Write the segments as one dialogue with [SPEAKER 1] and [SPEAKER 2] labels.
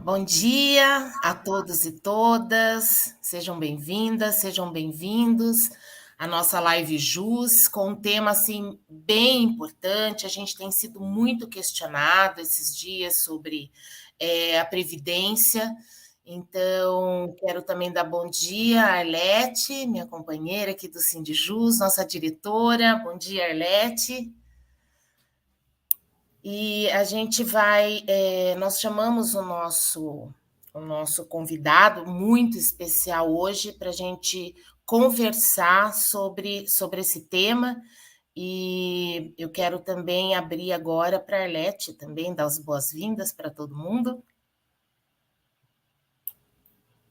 [SPEAKER 1] Bom dia a todos e todas, sejam bem-vindas, sejam bem-vindos à nossa live JUS, com um tema assim bem importante. A gente tem sido muito questionado esses dias sobre a Previdência, então quero também dar bom dia à Arlete, minha companheira aqui do Sindijus, nossa diretora. Bom dia, Arlete. E a gente vai, nós chamamos o nosso convidado muito especial hoje para a gente conversar sobre esse tema. E eu quero também abrir agora para a Arlete também dar as boas-vindas para todo mundo.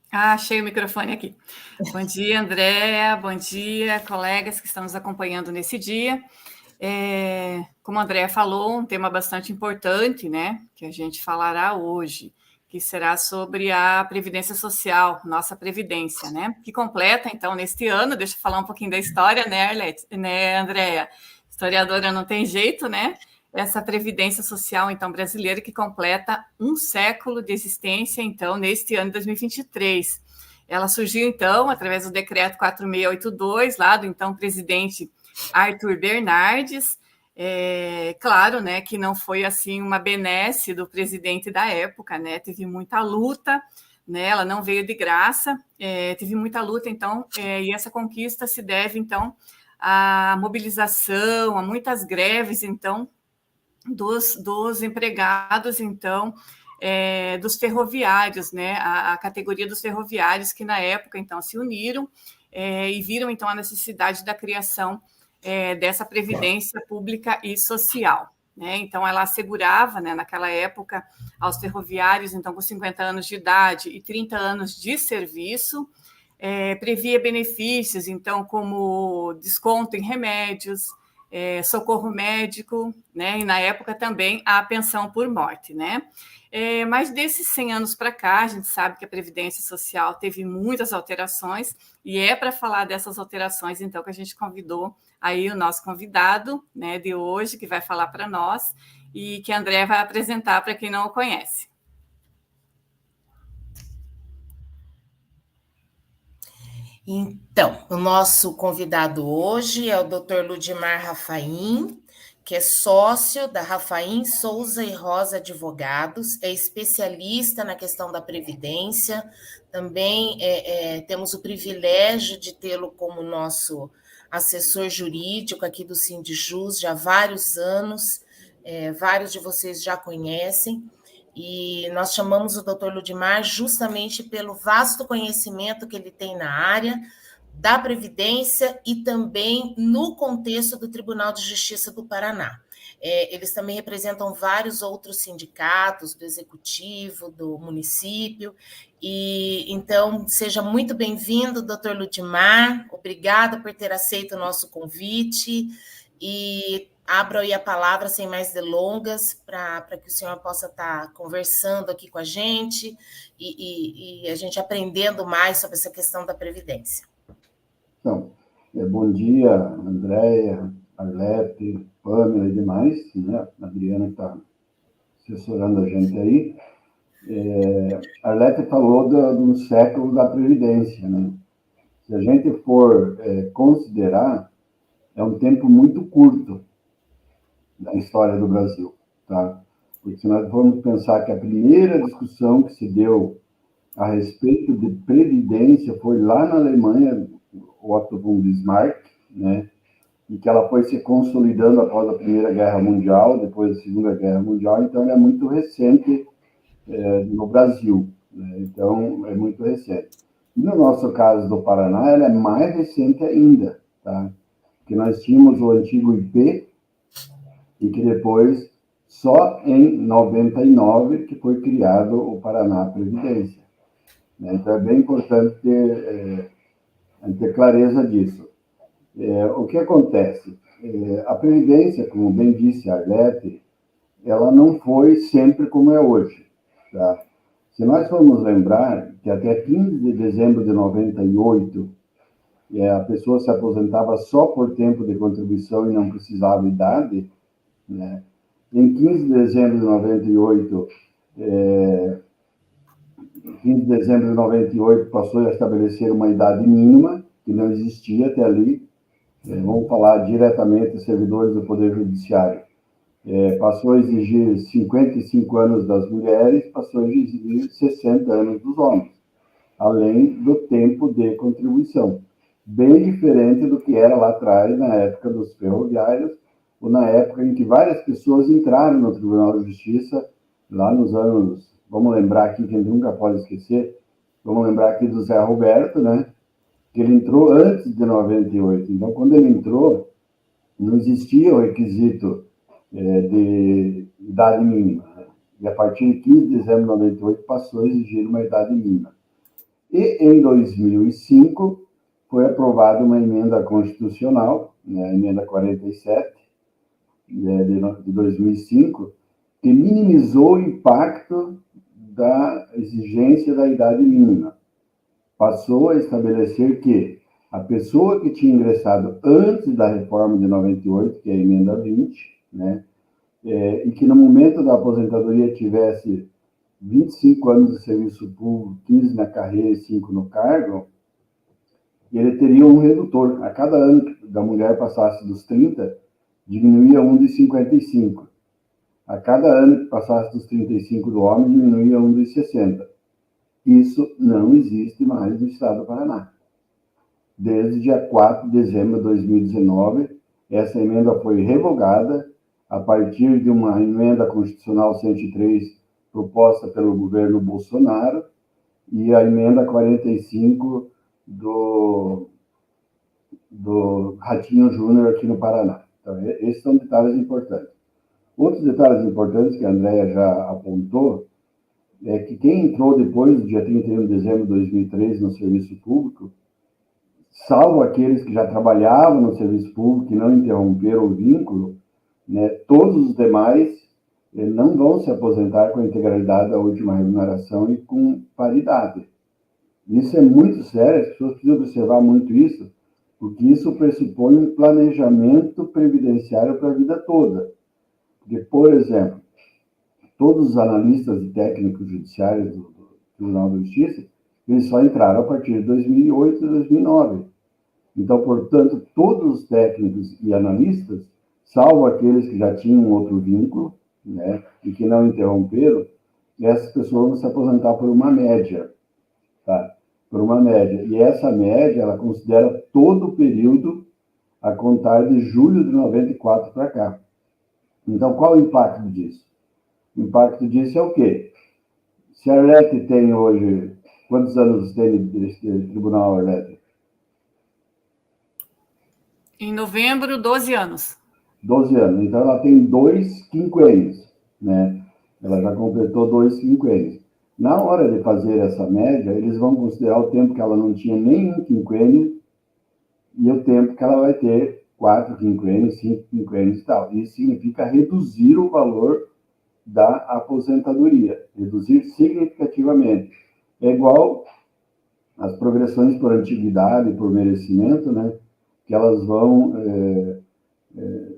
[SPEAKER 2] Achei o microfone aqui. Bom dia, Andréa. Bom dia, colegas que estão nos acompanhando nesse dia. Como a Andréa falou, um tema bastante importante, né, que a gente falará hoje, que será sobre a Previdência Social, nossa Previdência, né, que completa, então, neste ano, deixa eu falar um pouquinho da história, né, Arlete, né, Andréa? Historiadora não tem jeito, né? Essa Previdência Social, então, brasileira, que completa um século de existência, então, neste ano de 2023. Ela surgiu, então, através do Decreto 4682, lá do, então, presidente Arthur Bernardes. Claro, né, que não foi, assim, uma benesse do presidente da época, né? Teve muita luta, né? Ela não veio de graça, teve muita luta, então, e essa conquista se deve, então, à mobilização, a muitas greves, então, dos empregados, então, dos ferroviários, né? A categoria dos ferroviários que, na época, então, se uniram e viram, então, a necessidade da criação dessa previdência pública e social. Né? Então, ela assegurava, né, naquela época, aos ferroviários, então, com 50 anos de idade e 30 anos de serviço, previa benefícios, então, como desconto em remédios, socorro médico, né? E na época também a pensão por morte, né? Mas desses 100 anos para cá, a gente sabe que a Previdência Social teve muitas alterações, e é para falar dessas alterações, então, que a gente convidou aí o nosso convidado, né, de hoje, que vai falar para nós, e que a André vai apresentar para quem não o conhece.
[SPEAKER 1] Então, o nosso convidado hoje é o Dr. Ludimar Rafaim, que é sócio da Rafaim Souza e Rosa Advogados, é especialista na questão da Previdência. Também temos o privilégio de tê-lo como nosso assessor jurídico aqui do Sindijus já há vários anos, vários de vocês já conhecem. E nós chamamos o Dr. Ludimar justamente pelo vasto conhecimento que ele tem na área da Previdência e também no contexto do Tribunal de Justiça do Paraná. Eles também representam vários outros sindicatos, do executivo, do município, e então seja muito bem-vindo, doutor Ludimar, obrigada por ter aceito o nosso convite, e abro aí a palavra sem mais delongas para que o senhor possa estar conversando aqui com a gente e a gente aprendendo mais sobre essa questão da Previdência.
[SPEAKER 3] Então, bom dia, Andréia, Arlete, Pamela e demais, né? A Adriana está assessorando a gente aí. A Arlete falou do século da Previdência, né? Se a gente for considerar, é um tempo muito curto da história do Brasil, tá? Porque se nós formos pensar que a primeira discussão que se deu a respeito de previdência foi lá na Alemanha, Otto von Bismarck, né? E que ela foi se consolidando após a Primeira Guerra Mundial, depois da Segunda Guerra Mundial, então ela é muito recente no Brasil, né? Então é muito recente. E no nosso caso do Paraná, ela é mais recente ainda, tá? Porque nós tínhamos o antigo IP, e que depois, só em 99, que foi criado o Paraná Previdência. Então é bem importante ter clareza disso. O que acontece? A Previdência, como bem disse a Arlete, ela não foi sempre como é hoje. Tá? Se nós formos lembrar que até 15 de dezembro de 98, a pessoa se aposentava só por tempo de contribuição e não precisava idade, né? Em 15 de dezembro de 98, 15 de dezembro de 98, passou a estabelecer uma idade mínima, que não existia até ali. Vamos falar diretamente dos servidores do Poder Judiciário. Passou a exigir 55 anos das mulheres, passou a exigir 60 anos dos homens, além do tempo de contribuição. Bem diferente do que era lá atrás, na época dos ferroviários, ou na época em que várias pessoas entraram no Tribunal de Justiça, lá nos anos, vamos lembrar aqui, que a gente nunca pode esquecer, vamos lembrar aqui do Zé Roberto, né? Que ele entrou antes de 98. Então, quando ele entrou, não existia o requisito de idade mínima, né? E a partir de 15 de dezembro de 98 passou a exigir uma idade mínima. E em 2005 foi aprovada uma emenda constitucional, né, a emenda 47 de 2005, que minimizou o impacto da exigência da idade mínima. Passou a estabelecer que a pessoa que tinha ingressado antes da reforma de 98, que é a emenda 20, né, e que no momento da aposentadoria tivesse 25 anos de serviço público, 15 na carreira e 5 no cargo, ele teria um redutor. A cada ano que a mulher passasse dos 30, diminuía um de 55. A cada ano que passasse dos 35 do homem, diminuía um de 60. Isso não existe mais no estado do Paraná. Desde dia 4 de dezembro de 2019, essa emenda foi revogada a partir de uma emenda constitucional 103 proposta pelo governo Bolsonaro e a emenda 45 do Ratinho Júnior aqui no Paraná. Então, esses são detalhes importantes. Outros detalhes importantes que a Andrea já apontou é que quem entrou depois do dia 31 de dezembro de 2003 no serviço público, salvo aqueles que já trabalhavam no serviço público e não interromperam o vínculo, né, todos os demais não vão se aposentar com a integralidade da última remuneração e com paridade. Isso é muito sério, as pessoas precisam observar muito isso, porque isso pressupõe um planejamento previdenciário para a vida toda. Porque, por exemplo, todos os analistas e técnicos judiciários do Tribunal de Justiça, eles só entraram a partir de 2008 e 2009. Então, portanto, todos os técnicos e analistas, salvo aqueles que já tinham outro vínculo, né, e que não interromperam, essas pessoas vão se aposentar por uma média, tá? Por uma média. E essa média, ela considera todo o período a contar de julho de 94 para cá. Então, qual o impacto disso? O impacto disso é o quê? Se a Arlete tem hoje... Quantos anos tem esse tribunal, Arlete?
[SPEAKER 2] Em novembro, 12 anos.
[SPEAKER 3] 12 anos. Então, ela tem 2 quinquênios, né? Ela já completou 2 quinquênios. Na hora de fazer essa média, eles vão considerar o tempo que ela não tinha nenhum quinquênio e o tempo que ela vai ter 4 quinquênios, 5 quinquênios e tal. Isso significa reduzir o valor da aposentadoria, reduzir significativamente. É igual as progressões por antiguidade, por merecimento, né? Que elas vão...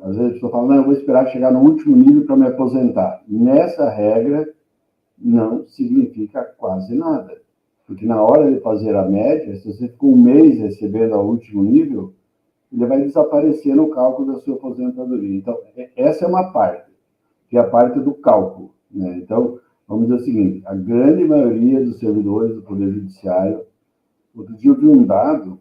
[SPEAKER 3] às vezes a pessoa fala, não, eu vou esperar chegar no último nível para me aposentar. Nessa regra, não significa quase nada. Porque na hora de fazer a média, se você ficou um mês recebendo ao último nível, ele vai desaparecer no cálculo da sua aposentadoria. Então, essa é uma parte, que é a parte do cálculo, né? Então, vamos dizer o seguinte, a grande maioria dos servidores do Poder Judiciário, outro dia eu vi um dado,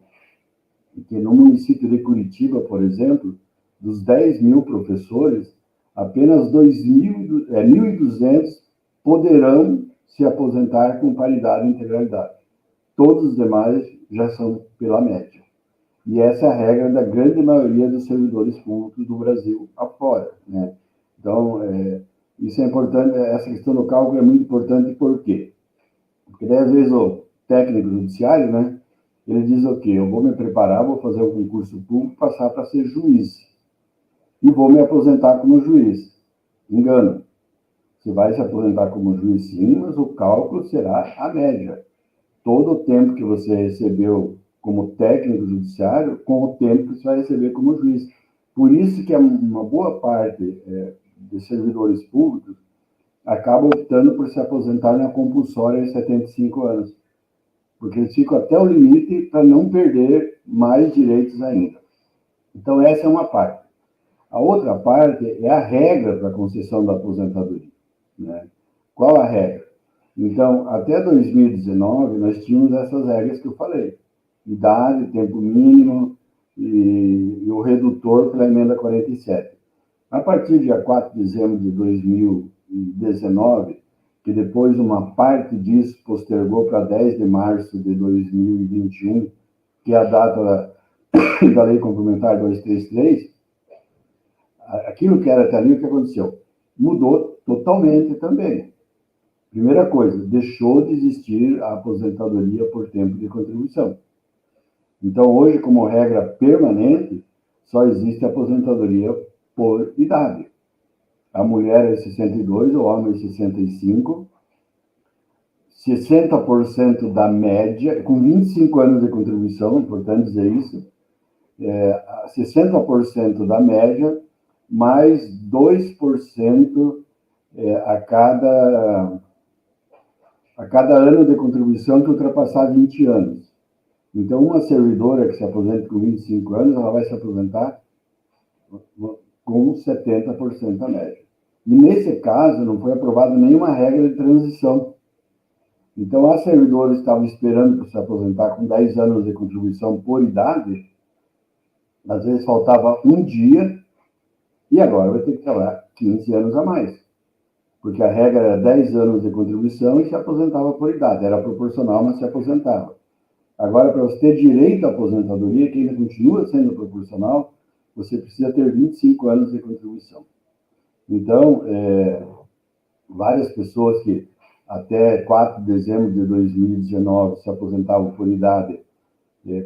[SPEAKER 3] que no município de Curitiba, por exemplo, dos 10 mil professores, apenas 1.200 poderão se aposentar com paridade e integralidade. Todos os demais já são pela média. E essa é a regra da grande maioria dos servidores públicos do Brasil afora, né? Então, isso é importante, essa questão do cálculo é muito importante, por quê? Porque daí, às vezes, o técnico judiciário, né, ele diz o quê? Eu vou me preparar, vou fazer um concurso público, passar para ser juiz. E vou me aposentar como juiz. Engano. Você vai se aposentar como juiz, sim, mas o cálculo será a média. Todo o tempo que você recebeu como técnico judiciário, com o tempo que você vai receber como juiz. Por isso que uma boa parte de servidores públicos, acabam optando por se aposentar na compulsória aos 75 anos, porque eles ficam até o limite para não perder mais direitos ainda. Então, essa é uma parte. A outra parte é a regra para a concessão da aposentadoria, né? Qual a regra? Então, até 2019, nós tínhamos essas regras que eu falei. Idade, tempo mínimo e o redutor pela emenda 47. A partir do dia 4 de dezembro de 2019, que depois uma parte disso postergou para 10 de março de 2021, que é a data da Lei Complementar 233, aquilo que era até ali, o que aconteceu? Mudou totalmente também. Primeira coisa, deixou de existir a aposentadoria por tempo de contribuição. Então, hoje, como regra permanente, só existe a aposentadoria por idade. A mulher é 62, o homem é 65, 60% da média, com 25 anos de contribuição, importante dizer isso, 60% da média, mais 2% a cada ano de contribuição que ultrapassar 20 anos. Então, uma servidora que se aposenta com 25 anos, ela vai se aposentar com 70% da média. E, nesse caso, não foi aprovada nenhuma regra de transição. Então, as servidoras estavam esperando para se aposentar com 10 anos de contribuição por idade, às vezes faltava um dia, e agora vai ter que trabalhar 15 anos a mais. Porque a regra era 10 anos de contribuição e se aposentava por idade. Era proporcional, mas se aposentava. Agora, para você ter direito à aposentadoria, que ainda continua sendo proporcional, você precisa ter 25 anos de contribuição. Então, várias pessoas que até 4 de dezembro de 2019 se aposentavam por idade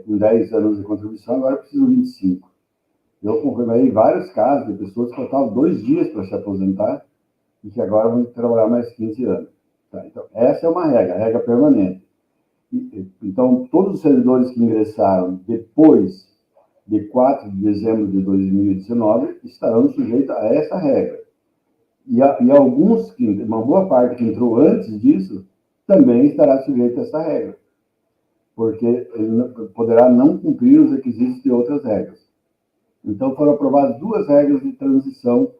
[SPEAKER 3] com 10 anos de contribuição, agora precisam de 25. Eu confirmei vários casos de pessoas que faltavam 2 dias para se aposentar e que agora vão trabalhar mais 15 anos. Tá? Então, essa é uma regra, a regra permanente. Então, todos os servidores que ingressaram depois de 4 de dezembro de 2019 estarão sujeitos a essa regra. E alguns, uma boa parte que entrou antes disso, também estará sujeito a essa regra, porque ele poderá não cumprir os requisitos de outras regras. Então, foram aprovadas 2 regras de transição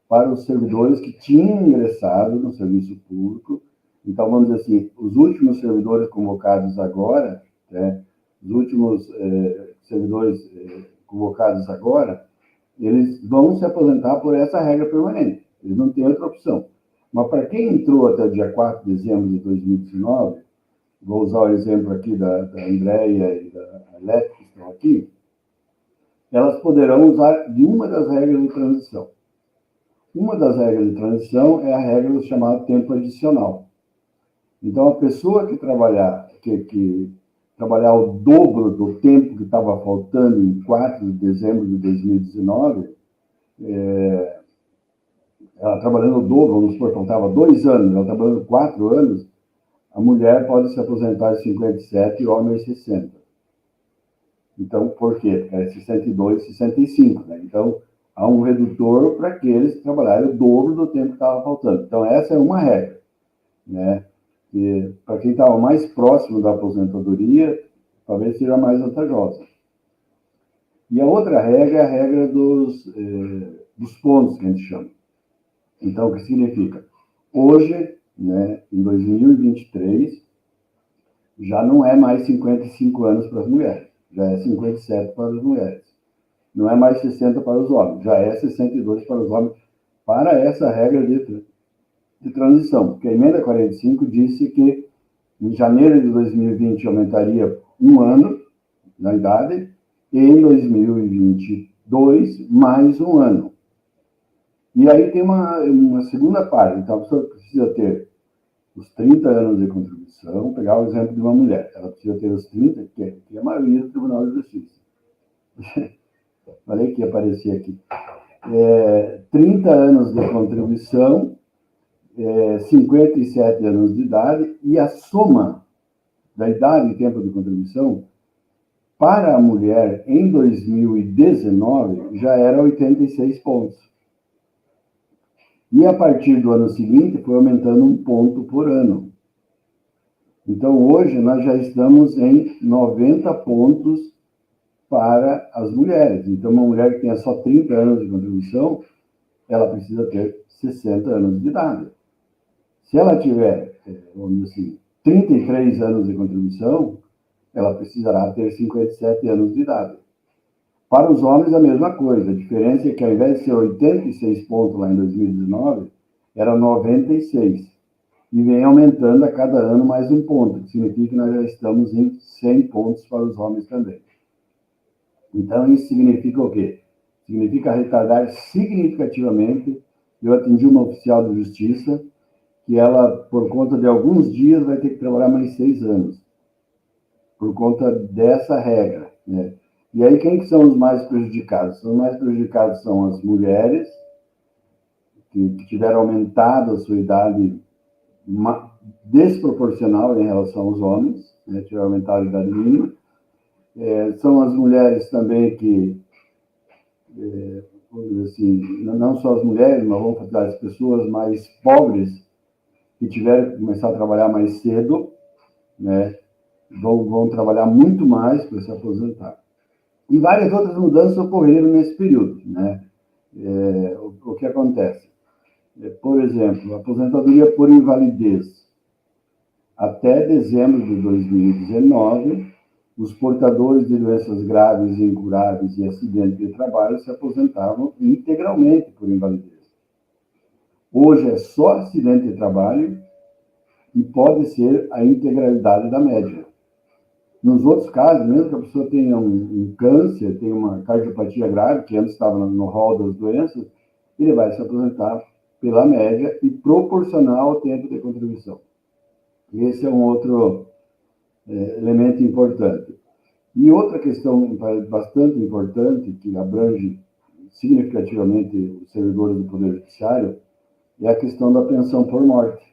[SPEAKER 3] para os servidores que tinham ingressado no serviço público. Então, vamos dizer assim, os últimos servidores convocados agora, os últimos servidores convocados agora, eles vão se aposentar por essa regra permanente. Eles não têm outra opção. Mas para quem entrou até o dia 4 de dezembro de 2019, vou usar o exemplo aqui da Andréia e da Arlete, que estão aqui, elas poderão usar de uma das regras de transição. Uma das regras de transição é a regra do chamado tempo adicional. Então, a pessoa que trabalhar o dobro do tempo que estava faltando em 4 de dezembro de 2019, ela trabalhando o dobro, vamos supor, faltava 2 anos, ela trabalhando 4 anos, a mulher pode se aposentar aos 57 e o homem aos 60. Então, por quê? Porque é 62, 65, né? Então, há um redutor para aqueles que trabalharem o dobro do tempo que estava faltando. Então, essa é uma regra, né? E para quem estava mais próximo da aposentadoria, talvez seja mais vantajosa. E a outra regra é a regra dos pontos, que a gente chama. Então, o que significa? Hoje, né, em 2023, já não é mais 55 anos para as mulheres, já é 57 para as mulheres. Não é mais 60 para os homens, já é 62 para os homens, para essa regra de transição. Porque a emenda 45 disse que em janeiro de 2020 aumentaria 1 ano na idade e em 2022 mais 1 ano. E aí tem uma segunda parte. Então, a pessoa precisa ter os 30 anos de contribuição. Pegar o exemplo de uma mulher. Ela precisa ter os 30, que é a maioria do Tribunal de Justiça. Falei que ia aparecer aqui. 30 anos de contribuição, 57 anos de idade, e a soma da idade e tempo de contribuição para a mulher em 2019 já era 86 pontos. E a partir do ano seguinte, foi aumentando 1 ponto por ano. Então, hoje, nós já estamos em 90 pontos para as mulheres. Então, uma mulher que tenha só 30 anos de contribuição, ela precisa ter 60 anos de idade. Se ela tiver, vamos dizer assim, 33 anos de contribuição, ela precisará ter 57 anos de idade. Para os homens, a mesma coisa. A diferença é que, ao invés de ser 86 pontos lá em 2019, era 96. E vem aumentando a cada ano mais 1 ponto, que significa que nós já estamos em 100 pontos para os homens também. Então, isso significa o quê? Significa retardar significativamente. Eu atendi uma oficial de justiça que ela, por conta de alguns dias, vai ter que trabalhar mais 6 anos, por conta dessa regra, né? E aí, quem que são os mais prejudicados? Os mais prejudicados são as mulheres, que tiveram aumentado a sua idade desproporcional em relação aos homens, né? Tiveram aumentado a idade mínima. São as mulheres também que, vamos dizer assim, não só as mulheres, mas vamos falar as pessoas mais pobres, que tiveram que começar a trabalhar mais cedo, né? Vão trabalhar muito mais para se aposentar. E várias outras mudanças ocorreram nesse período, né? O que acontece? Por exemplo, aposentadoria por invalidez. Até dezembro de 2019, os portadores de doenças graves, incuráveis e acidentes de trabalho se aposentavam integralmente por invalidez. Hoje é só acidente de trabalho e pode ser a integralidade da média. Nos outros casos, mesmo que a pessoa tenha um câncer, tenha uma cardiopatia grave, que antes estava no rol das doenças, ele vai se aposentar pela média e proporcional ao tempo de contribuição. Esse é um outro elemento importante. E outra questão bastante importante, que abrange significativamente os servidores do Poder Judiciário, é a questão da pensão por morte.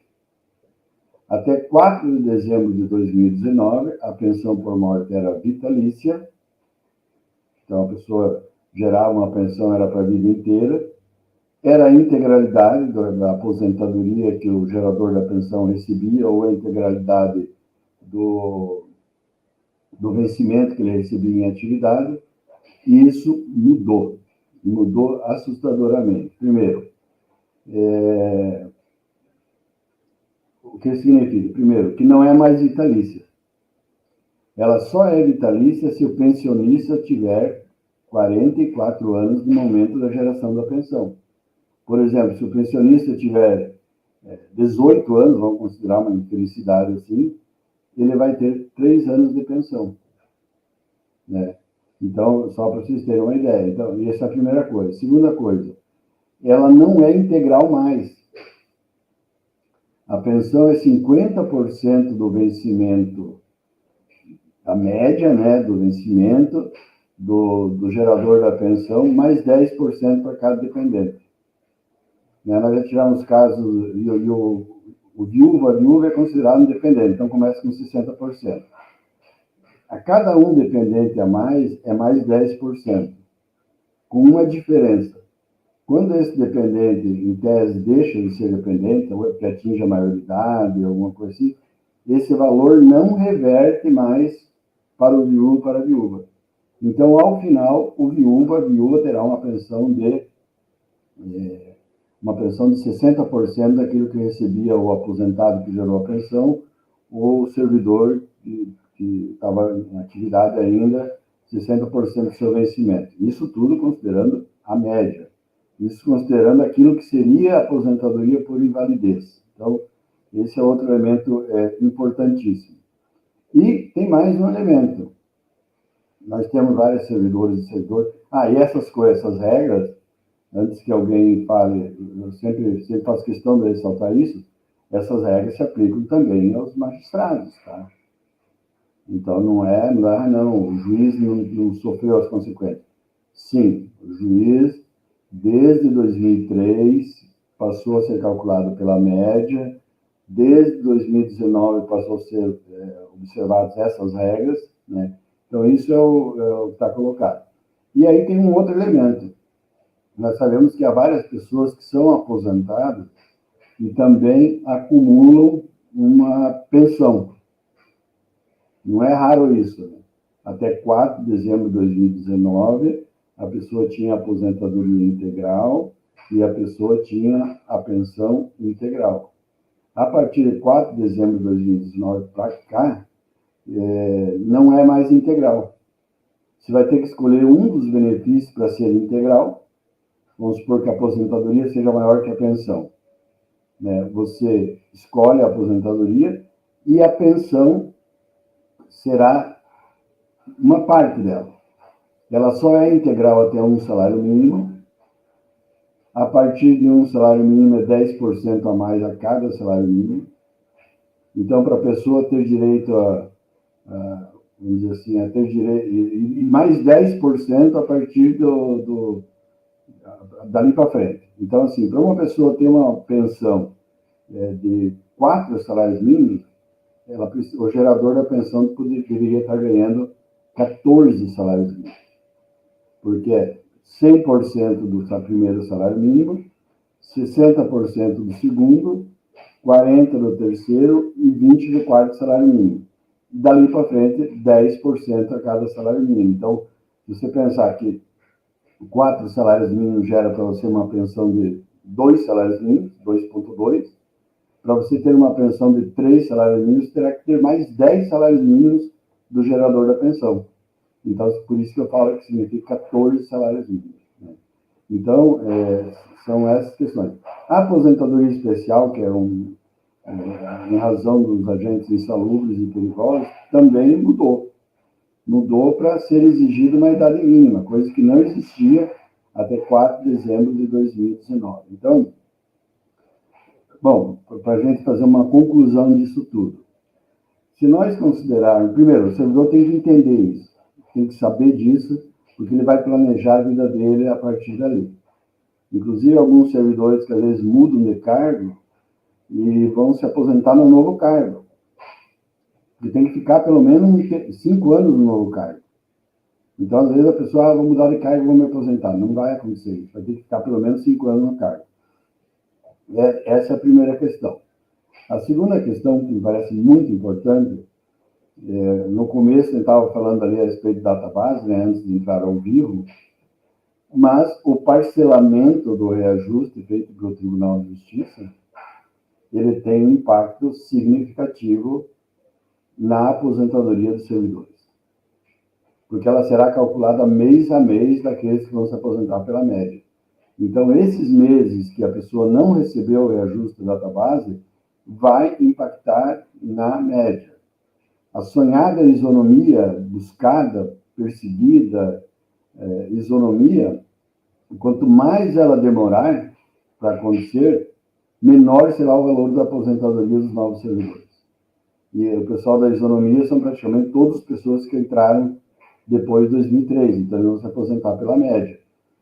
[SPEAKER 3] Até 4 de dezembro de 2019, a pensão por morte era vitalícia. Então, a pessoa gerava uma pensão, era para a vida inteira. Era a integralidade da aposentadoria que o gerador da pensão recebia, ou a integralidade do vencimento que ele recebia em atividade. E isso mudou assustadoramente. Primeiro, o que significa? Primeiro, que não é mais vitalícia. Ela só é vitalícia se o pensionista tiver 44 anos no momento da geração da pensão. Por exemplo, se o pensionista tiver 18 anos, vamos considerar uma infelicidade assim, ele vai ter 3 anos de pensão, né? Então, só para vocês terem uma ideia. Então, essa é a primeira coisa. Segunda coisa, ela não é integral mais. A pensão é 50% do vencimento, a média, né, do vencimento do gerador da pensão, mais 10% para cada dependente. Né? Nós já tivemos casos, e a viúva é considerado independente, então começa com 60%. A cada um dependente a mais, é mais 10%, com uma diferença. Quando esse dependente, em tese, deixa de ser dependente, ou que atinge a maioridade, alguma coisa assim, esse valor não reverte mais para o viúvo, para a viúva. Então, ao final, a viúva terá uma pensão de 60% daquilo que recebia o aposentado que gerou a pensão, ou o servidor que estava em atividade ainda, 60% do seu vencimento. Isso tudo considerando a média. Isso considerando aquilo que seria a aposentadoria por invalidez. Então, esse é outro elemento importantíssimo. E tem mais um elemento. Nós temos vários servidores e servidores. E essas regras, antes que alguém fale, eu sempre faço questão de ressaltar isso, essas regras se aplicam também aos magistrados, tá? Então, não, o juiz não sofreu as consequências. Sim, o juiz, desde 2003, passou a ser calculado pela média, desde 2019 passou a ser observadas essas regras, né? Então, isso é o que está colocado. E aí tem um outro elemento. nós sabemos que há várias pessoas que são aposentadas e também acumulam uma pensão. Não é raro isso, né? Até 4 de dezembro de 2019, a pessoa tinha aposentadoria integral e a pessoa tinha a pensão integral. A partir de 4 de dezembro de 2019 para cá, não é mais integral. Você vai ter que escolher um dos benefícios para ser integral. Vamos supor que a aposentadoria seja maior que a pensão. Você escolhe a aposentadoria e a pensão será uma parte dela. Ela só é integral até um salário mínimo. A partir de um salário mínimo é 10% a mais a cada salário mínimo. Então, para a pessoa ter direito vamos dizer assim, a ter direito, e mais 10% a partir dali para frente. Então, assim, para uma pessoa ter uma pensão de 4 salários mínimos, o gerador da pensão deveria estar ganhando 14 salários mínimos. Porque é 100% do primeiro salário mínimo, 60% do segundo, 40% do terceiro e 20% do quarto salário mínimo. Dali para frente, 10% a cada salário mínimo. Então, se você pensar que 4 salários mínimos gera para você uma pensão de 2 salários mínimos, 2,2, para você ter uma pensão de 3 salários mínimos, terá que ter mais 10 salários mínimos do gerador da pensão. Então, por isso que eu falo que significa 14 salários mínimos. Né? Então, são essas questões. A aposentadoria especial, que é em razão dos agentes insalubres e perigosos, também mudou. Mudou para ser exigido uma idade mínima, coisa que não existia até 4 de dezembro de 2019. Então, bom, para a gente fazer uma conclusão disso tudo. Se nós considerarmos, primeiro, o servidor tem que entender isso, tem que saber disso, porque ele vai planejar a vida dele a partir dali. Inclusive, alguns servidores que às vezes mudam de cargo e vão se aposentar no novo cargo. E tem que ficar pelo menos 5 anos no novo cargo. Então, às vezes, a pessoa, vou mudar de cargo e vou me aposentar. Não vai acontecer isso. Vai ter que ficar pelo menos 5 anos no cargo. Essa é a primeira questão. A segunda questão, que me parece muito importante, no começo eu estava falando ali a respeito de database, né, antes de entrar ao vivo, mas o parcelamento do reajuste feito pelo Tribunal de Justiça, ele tem um impacto significativo na aposentadoria dos servidores. Porque ela será calculada mês a mês daqueles que vão se aposentar pela média. Então, esses meses que a pessoa não recebeu o reajuste da database, vai impactar na média. A sonhada isonomia, buscada, perseguida, isonomia, quanto mais ela demorar para acontecer, menor será o valor da aposentadoria dos novos servidores. E o pessoal da isonomia são praticamente todas as pessoas que entraram depois de 2003, então eles vão se aposentar pela média.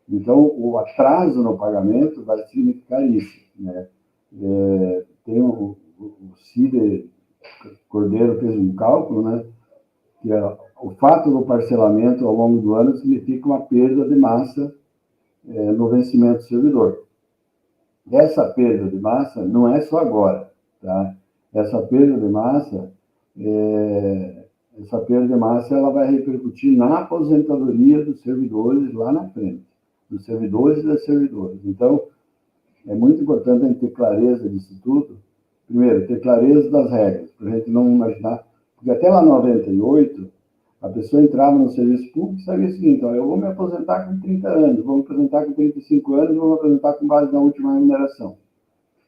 [SPEAKER 3] Então, o atraso no pagamento vai significar isso. Né? Tem o Cide Cordeiro fez um cálculo, né, que o fato do parcelamento ao longo do ano significa uma perda de massa no vencimento do servidor. Essa perda de massa não é só agora, tá? Essa perda de massa, ela vai repercutir na aposentadoria dos servidores lá na frente, dos servidores e das servidoras. Então, é muito importante a gente ter clareza disso tudo. Primeiro, ter clareza das regras, para a gente não imaginar, porque até lá em 98, a pessoa entrava no serviço público e sabia o seguinte, eu vou me aposentar com 30 anos, vou me aposentar com 35 anos, vou me aposentar com base na última remuneração.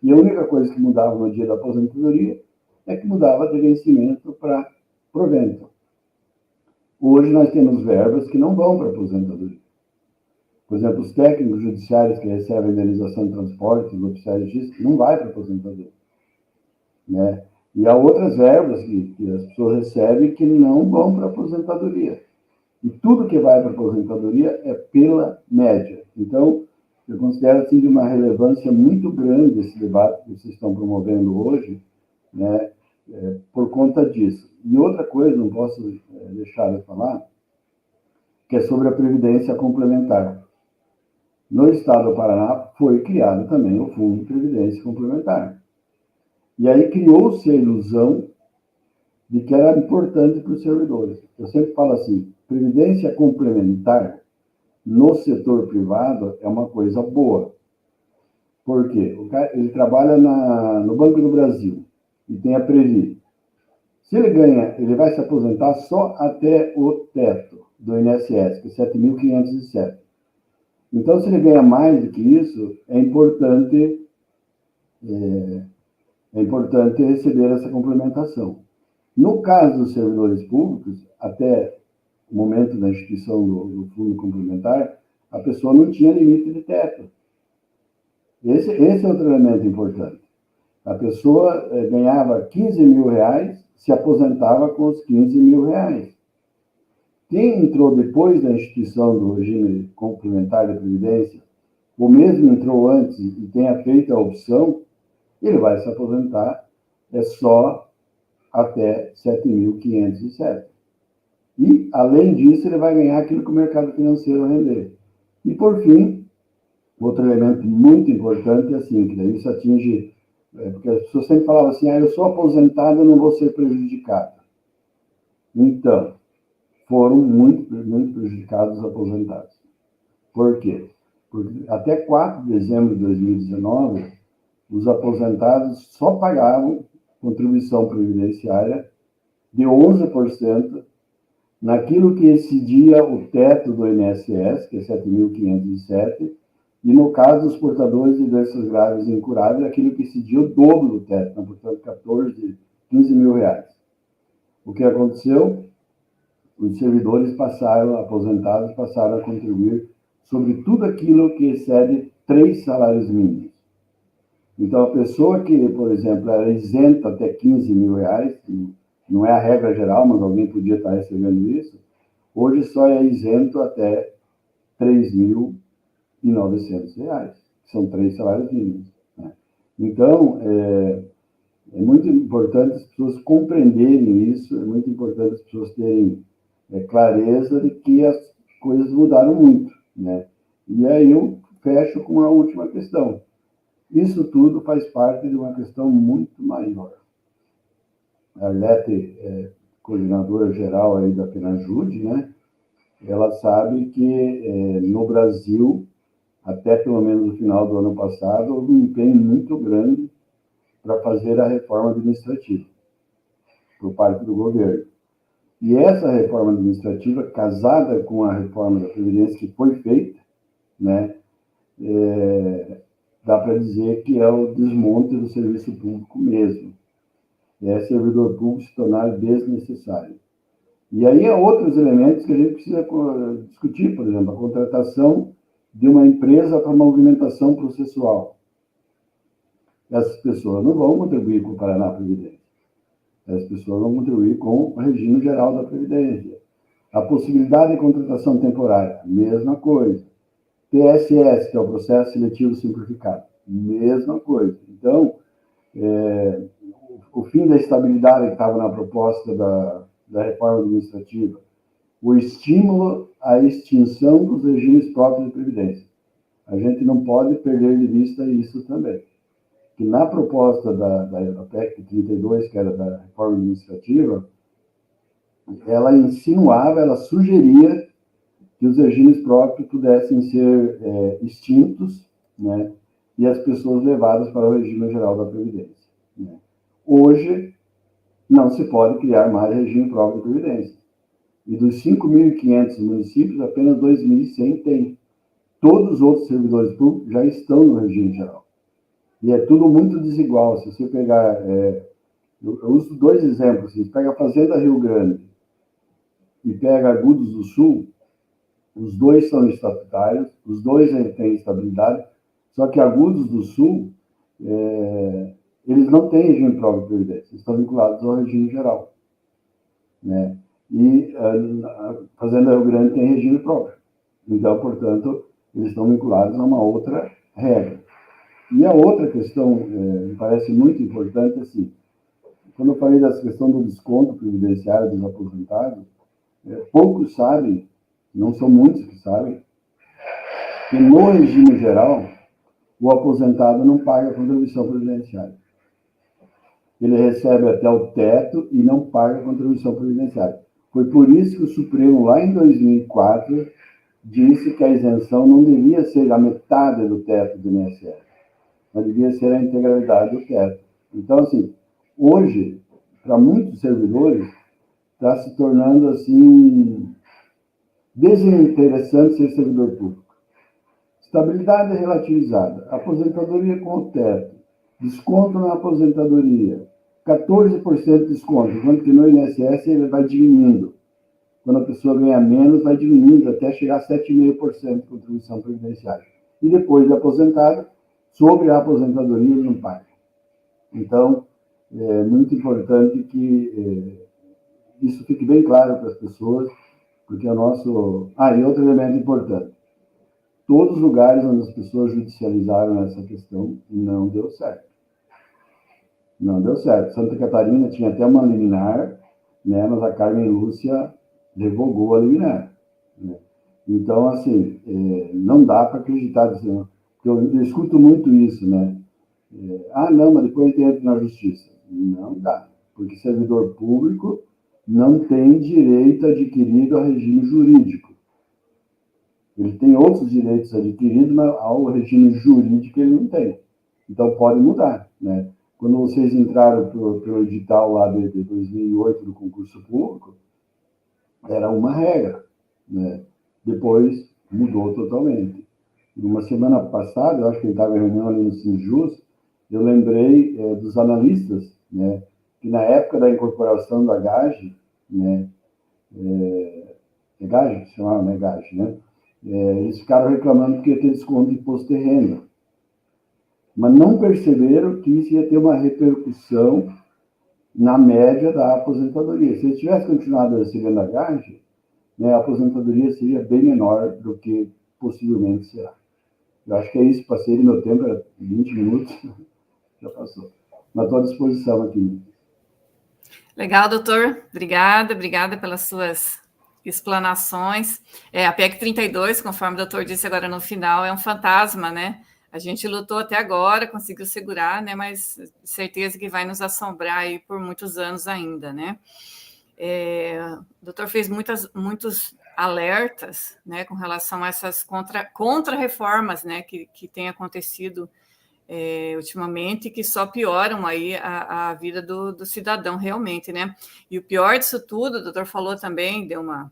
[SPEAKER 3] E a única coisa que mudava no dia da aposentadoria é que mudava de vencimento para provento. Hoje nós temos verbas que não vão para a aposentadoria. Por exemplo, os técnicos judiciários que recebem indenização de transporte, os oficiais de justiça, não vai para a aposentadoria. Né? E há outras verbas que as pessoas recebem que não vão para a aposentadoria. E tudo que vai para a aposentadoria é pela média. Então, eu considero assim, de uma relevância muito grande esse debate que vocês estão promovendo hoje, né, por conta disso. E outra coisa, não posso deixar de falar, que é sobre a previdência complementar. no estado do Paraná foi criado também o Fundo de Previdência Complementar. E aí criou-se a ilusão de que era importante para os servidores. Eu sempre falo assim, previdência complementar no setor privado é uma coisa boa. Por quê? Ele trabalha no Banco do Brasil e tem a Previ. Se ele ganha, ele vai se aposentar só até o teto do INSS, que é 7.507. Então, se ele ganha mais do que isso, é importante receber essa complementação. No caso dos servidores públicos, até o momento da instituição do fundo complementar, a pessoa não tinha limite de teto. Esse é outro elemento importante. A pessoa ganhava 15 mil reais, se aposentava com os 15 mil reais. Quem entrou depois da instituição do regime complementar de previdência, ou mesmo entrou antes e tenha feito a opção, ele vai se aposentar só até 7.507. E, além disso, ele vai ganhar aquilo que o mercado financeiro render. E, por fim, outro elemento muito importante é assim, que daí isso atinge... porque as pessoas sempre falavam assim, eu sou aposentado, eu não vou ser prejudicado. Então, foram muito, muito prejudicados os aposentados. Por quê? Porque até 4 de dezembro de 2019, os aposentados só pagavam contribuição previdenciária de 11% naquilo que excedia o teto do INSS, que é 7.507, e no caso dos portadores de doenças graves e incuráveis, aquilo que excedia o dobro do teto, portanto, 15 mil reais. O que aconteceu? Os servidores aposentados passaram a contribuir sobre tudo aquilo que excede 3 salários mínimos. Então, a pessoa que, por exemplo, era isenta até 15 mil reais, não é a regra geral, mas alguém podia estar recebendo isso, hoje só é isento até 3.900 reais, que são 3 salários mínimos. Né? Então, é muito importante as pessoas compreenderem isso, é muito importante as pessoas terem clareza de que as coisas mudaram muito. Né? E aí eu fecho com a última questão. Isso tudo faz parte de uma questão muito maior. A Arlete coordenadora geral aí da Fenajude, né? Ela sabe que no Brasil, até pelo menos no final do ano passado, houve um empenho muito grande para fazer a reforma administrativa por parte do governo. E essa reforma administrativa, casada com a reforma da Previdência que foi feita, né, dá para dizer que é o desmonte do serviço público mesmo. É servidor público se tornar desnecessário. E aí há outros elementos que a gente precisa discutir, por exemplo, a contratação de uma empresa para movimentação processual. Essas pessoas não vão contribuir com o Paraná Previdência. Essas pessoas vão contribuir com o regime geral da Previdência. A possibilidade de contratação temporária, mesma coisa. PSS, que é o Processo Seletivo Simplificado, mesma coisa. Então, o fim da estabilidade que estava na proposta da reforma administrativa, o estímulo à extinção dos regimes próprios de previdência. A gente não pode perder de vista isso também. Que na proposta da PEC 32, que era da reforma administrativa, ela insinuava, ela sugeria que os regimes próprios pudessem ser extintos, né, e as pessoas levadas para o regime geral da Previdência. Né. Hoje, não se pode criar mais regime próprio de Previdência. E dos 5.500 municípios, apenas 2.100 têm. Todos os outros servidores públicos já estão no regime geral. E é tudo muito desigual. Se você pegar... eu uso 2 exemplos. Você pega a Fazenda Rio Grande e pega Agudos do Sul, os 2 são estatutários, os 2 têm estabilidade, só que Agudos do Sul, eles não têm regime próprio de previdência, eles estão vinculados ao regime geral. Né? E a Fazenda Rio Grande tem regime próprio. Então, portanto, eles estão vinculados a uma outra regra. E a outra questão, me parece muito importante, assim, quando eu falei dessa questão do desconto previdenciário dos aposentados, poucos sabem, não são muitos que sabem, Porque no regime geral, o aposentado não paga contribuição previdenciária. Ele recebe até o teto e não paga contribuição previdenciária. Foi por isso que o Supremo, lá em 2004, disse que a isenção não devia ser a metade do teto do INSS, mas devia ser a integralidade do teto. Então, assim, hoje, para muitos servidores, está se tornando, assim, desinteressante ser servidor público. Estabilidade relativizada, aposentadoria com o teto, desconto na aposentadoria, 14% de desconto, enquanto que no INSS ele vai diminuindo. Quando a pessoa ganha menos, vai diminuindo até chegar a 7,5% de contribuição previdenciária. E depois de aposentado, sobre a aposentadoria ele não paga. Então, é muito importante que isso fique bem claro para as pessoas, porque é o nosso... e outro elemento importante. Todos os lugares onde as pessoas judicializaram essa questão não deu certo. Não deu certo. Santa Catarina tinha até uma liminar, né, mas a Carmen Lúcia revogou a liminar. Né? Então, assim, não dá para acreditar. Assim, eu escuto muito isso, né? Não, mas depois entra na justiça. Não dá, porque servidor público não tem direito adquirido a regime jurídico. Ele tem outros direitos adquiridos, mas ao regime jurídico ele não tem. Então, pode mudar, né? Quando vocês entraram pelo edital lá de 2008 do concurso público, era uma regra, né? Depois mudou totalmente. Numa semana passada, eu acho que ele estava em reunião ali no Sinjus, eu lembrei dos analistas, né? Que na época da incorporação da GAGE, né? GAGE, que chamava, né? GAGE, né? Eles ficaram reclamando que ia ter desconto de imposto de renda. Mas não perceberam que isso ia ter uma repercussão na média da aposentadoria. Se eles tivessem continuado recebendo a GAGE, né, a aposentadoria seria bem menor do que possivelmente será. Eu acho que é isso, passei do meu tempo, era 20 minutos, já passou. Mas estou à disposição aqui.
[SPEAKER 2] Legal, doutor. Obrigada pelas suas explanações. A PEC 32, conforme o doutor disse agora no final, é um fantasma, né? A gente lutou até agora, conseguiu segurar, né? Mas certeza que vai nos assombrar aí por muitos anos ainda, né? O doutor fez muitos alertas, né, com relação a essas contra-reformas, né, que têm acontecido ultimamente, que só pioram aí a vida do cidadão realmente, né? E o pior disso tudo, o doutor falou também, deu uma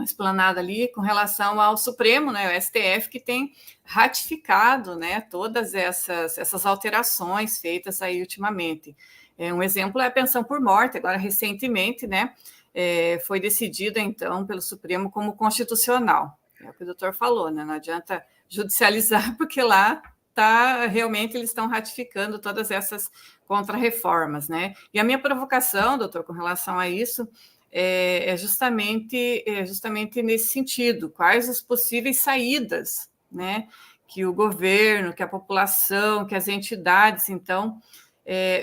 [SPEAKER 2] explanada ali com relação ao Supremo, né, o STF, que tem ratificado, né, todas essas alterações feitas aí ultimamente. Um exemplo é a pensão por morte, agora recentemente, né, foi decidida então pelo Supremo como constitucional. É o que o doutor falou, né, não adianta judicializar, porque lá realmente eles estão ratificando todas essas contrarreformas, né? E a minha provocação, doutor, com relação a isso, é justamente nesse sentido, quais as possíveis saídas, né, que o governo, que a população, que as entidades, então,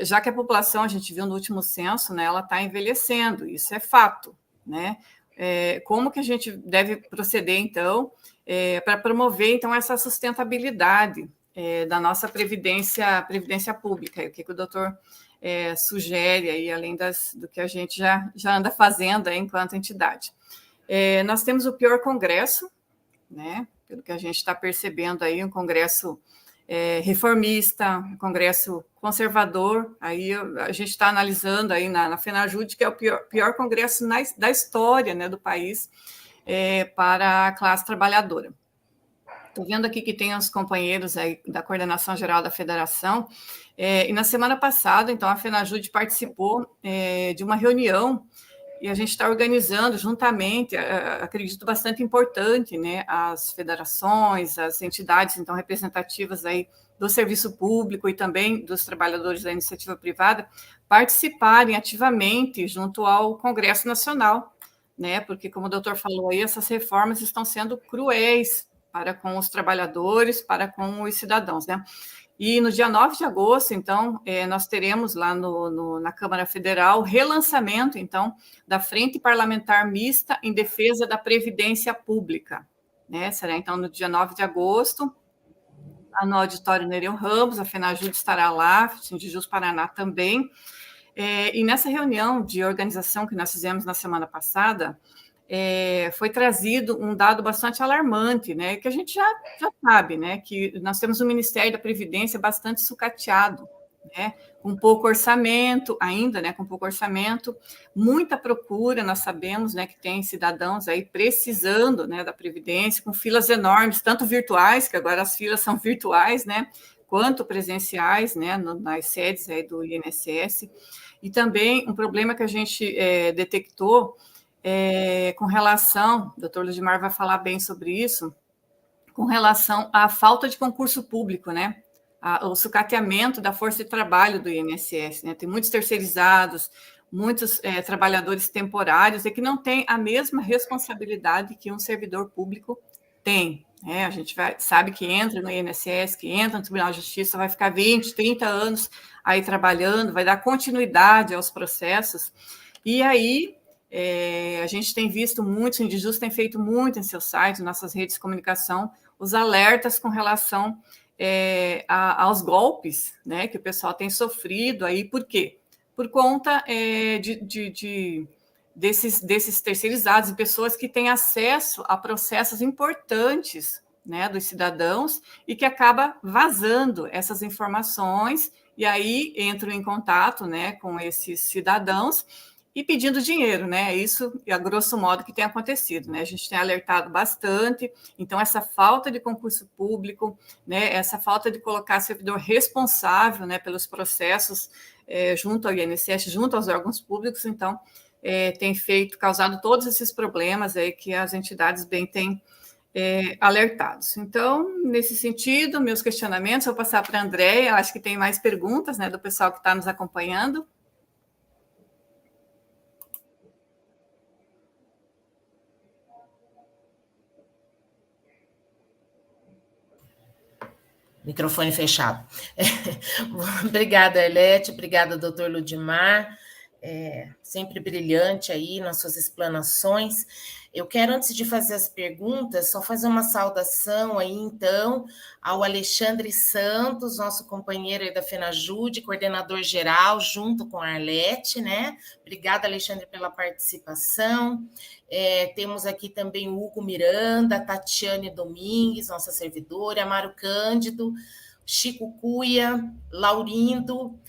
[SPEAKER 2] já que a população, a gente viu no último censo, né, ela está envelhecendo, isso é fato, né, como que a gente deve proceder, então, para promover, então, essa sustentabilidade da nossa previdência pública, o que o doutor sugere aí, além do que a gente já anda fazendo aí enquanto entidade. Nós temos o pior Congresso, né? Pelo que a gente está percebendo aí, um Congresso reformista, um Congresso conservador. Aí a gente está analisando aí na FENAJUDE, que é o pior Congresso da história, né, do país para a classe trabalhadora. Estou vendo aqui que tem os companheiros aí da Coordenação Geral da Federação, e na semana passada, então, a FENAJUDE participou de uma reunião, e a gente está organizando juntamente, acredito, bastante importante, né, as federações, as entidades, então, representativas aí do serviço público e também dos trabalhadores da iniciativa privada, participarem ativamente junto ao Congresso Nacional, né, porque, como o doutor falou aí, essas reformas estão sendo cruéis para com os trabalhadores, para com os cidadãos, né? E no dia 9 de agosto, então, nós teremos lá na Câmara Federal o relançamento, então, da Frente Parlamentar Mista em Defesa da Previdência Pública, né? Será, então, no dia 9 de agosto, no auditório Nereu Ramos, a FENAJUDE estará lá, o Sindijus Paraná também. E nessa reunião de organização que nós fizemos na semana passada, foi trazido um dado bastante alarmante, né, que a gente já sabe, né, que nós temos um Ministério da Previdência bastante sucateado, né, com pouco orçamento ainda, né, com pouco orçamento, muita procura, nós sabemos, né, que tem cidadãos aí precisando, né, da Previdência, com filas enormes, tanto virtuais, que agora as filas são virtuais, né, quanto presenciais, né, nas sedes aí do INSS, e também um problema que a gente detectou com relação, o doutor Ludimar vai falar bem sobre isso, com relação à falta de concurso público, né? O sucateamento da força de trabalho do INSS, né? Tem muitos terceirizados, muitos trabalhadores temporários e que não têm a mesma responsabilidade que um servidor público tem. A gente sabe que entra no INSS, que entra no Tribunal de Justiça, vai ficar 20, 30 anos aí trabalhando, vai dar continuidade aos processos, e aí a gente tem visto muito, o Sindijus tem feito muito em seu site, em nossas redes de comunicação, os alertas com relação aos golpes, né, que o pessoal tem sofrido aí. Por quê? Por conta desses terceirizados e pessoas que têm acesso a processos importantes, né, dos cidadãos, e que acaba vazando essas informações, e aí entram em contato, né, com esses cidadãos e pedindo dinheiro, né? Isso, a grosso modo, que tem acontecido, né? A gente tem alertado bastante, então essa falta de concurso público, né, essa falta de colocar servidor responsável, né, pelos processos junto ao INSS, junto aos órgãos públicos, então tem causado todos esses problemas aí que as entidades bem têm alertados. Então, nesse sentido, meus questionamentos, vou passar para a Andréia, acho que tem mais perguntas, né, do pessoal que está nos acompanhando.
[SPEAKER 1] Microfone fechado. Obrigada, Arlete, obrigada, doutor Ludimar, sempre brilhante aí nas suas explanações. Eu quero, antes de fazer as perguntas, só fazer uma saudação aí, então, ao Alexandre Santos, nosso companheiro aí da FENAJUDE, coordenador geral, junto com a Arlete, né? Obrigada, Alexandre, pela participação. Temos aqui também o Hugo Miranda, Tatiane Domingues, nossa servidora, Amaro Cândido, Chico Cuia, Laurindo,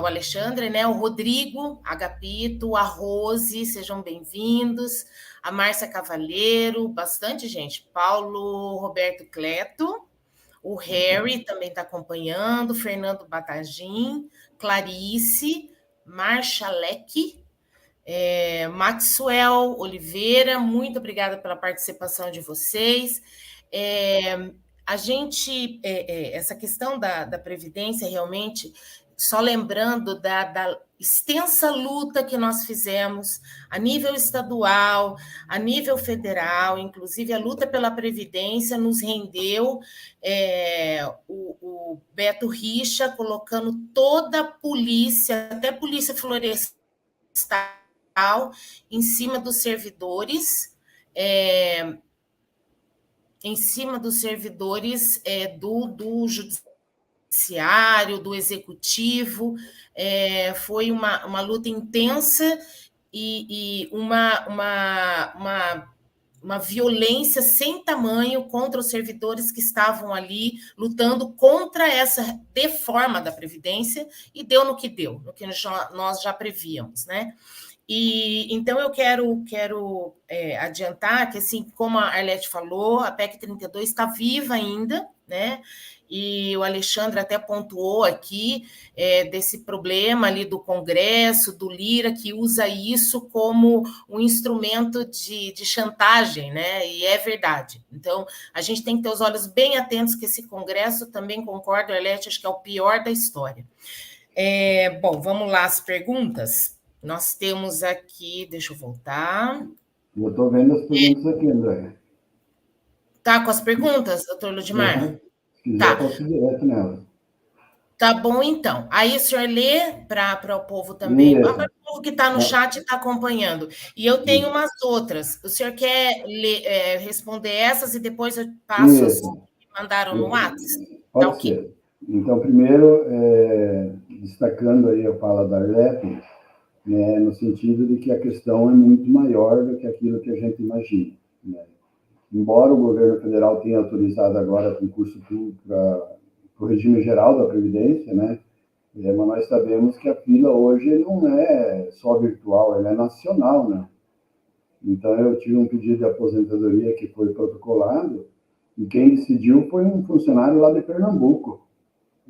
[SPEAKER 1] o Alexandre, né? O Rodrigo Agapito, a Rose, sejam bem-vindos, a Márcia Cavaleiro, bastante gente, Paulo Roberto Cleto, o Harry também está acompanhando, Fernando Batagim, Clarice, Marcha Leque, Maxwell Oliveira, muito obrigada pela participação de vocês. A gente, essa questão da Previdência, realmente, só lembrando da extensa luta que nós fizemos a nível estadual, a nível federal, inclusive a luta pela Previdência nos rendeu o Beto Richa colocando toda a polícia, até a polícia florestal, em cima dos servidores, do judiciário, do executivo. Foi uma luta intensa e uma violência sem tamanho contra os servidores que estavam ali lutando contra essa reforma da Previdência, e deu no que nós já prevíamos, né? E então eu quero adiantar que, assim como a Arlete falou, a PEC 32 está viva ainda, né? E o Alexandre até pontuou aqui desse problema ali do Congresso, do Lira, que usa isso como um instrumento de chantagem, né? E é verdade. Então, a gente tem que ter os olhos bem atentos, que esse Congresso, também concordo, Arlete, acho que é o pior da história. Bom, vamos lá, as perguntas. Nós temos aqui, deixa eu voltar.
[SPEAKER 3] Eu estou vendo as perguntas aqui, André.
[SPEAKER 1] Tá com as perguntas, doutor Ludimar?
[SPEAKER 3] Se quiser,
[SPEAKER 1] tá.
[SPEAKER 3] Posso ir direto nelas.
[SPEAKER 1] Tá bom, então. Aí o senhor lê para o povo também, para o povo que está no chat e está acompanhando. E eu tenho umas outras. O senhor quer responder essas e depois eu passo as que mandaram no WhatsApp? Tá
[SPEAKER 3] Pode ser. Então, primeiro, destacando aí a fala da Arlete, né, no sentido de que a questão é muito maior do que aquilo que a gente imagina, né? Embora o governo federal tenha autorizado agora concurso público para o regime geral da Previdência, né, mas nós sabemos que a fila hoje não é só virtual, ela é nacional, né? Então, eu tive um pedido de aposentadoria que foi protocolado, e quem decidiu foi um funcionário lá de Pernambuco,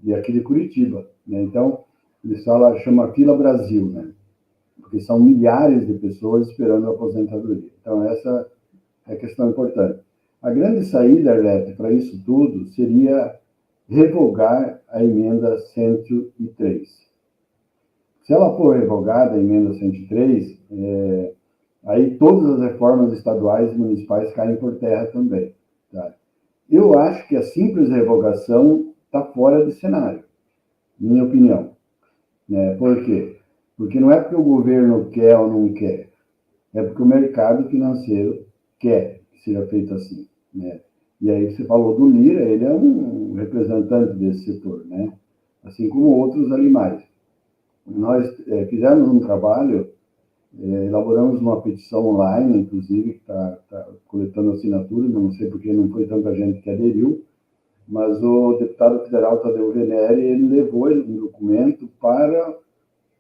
[SPEAKER 3] e aqui de Curitiba, né? Então, eles falam, chama Fila Brasil, né? Porque são milhares de pessoas esperando a aposentadoria. Então, essa é a questão importante. A grande saída, Arlete, para isso tudo seria revogar a emenda 103. Se ela for revogada, a emenda 103, aí todas as reformas estaduais e municipais caem por terra também. Tá? Eu acho que a simples revogação está fora de cenário, minha opinião. Né? Por quê? Porque não é porque o governo quer ou não quer, é porque o mercado financeiro quer que seja feito assim, né? E aí você falou do Lira, ele é um representante desse setor, né? Assim como outros ali mais. Nós fizemos um trabalho, elaboramos uma petição online, inclusive, que está coletando assinaturas, não sei porque não foi tanta gente que aderiu, mas o deputado federal Tadeu Venere, ele levou um documento para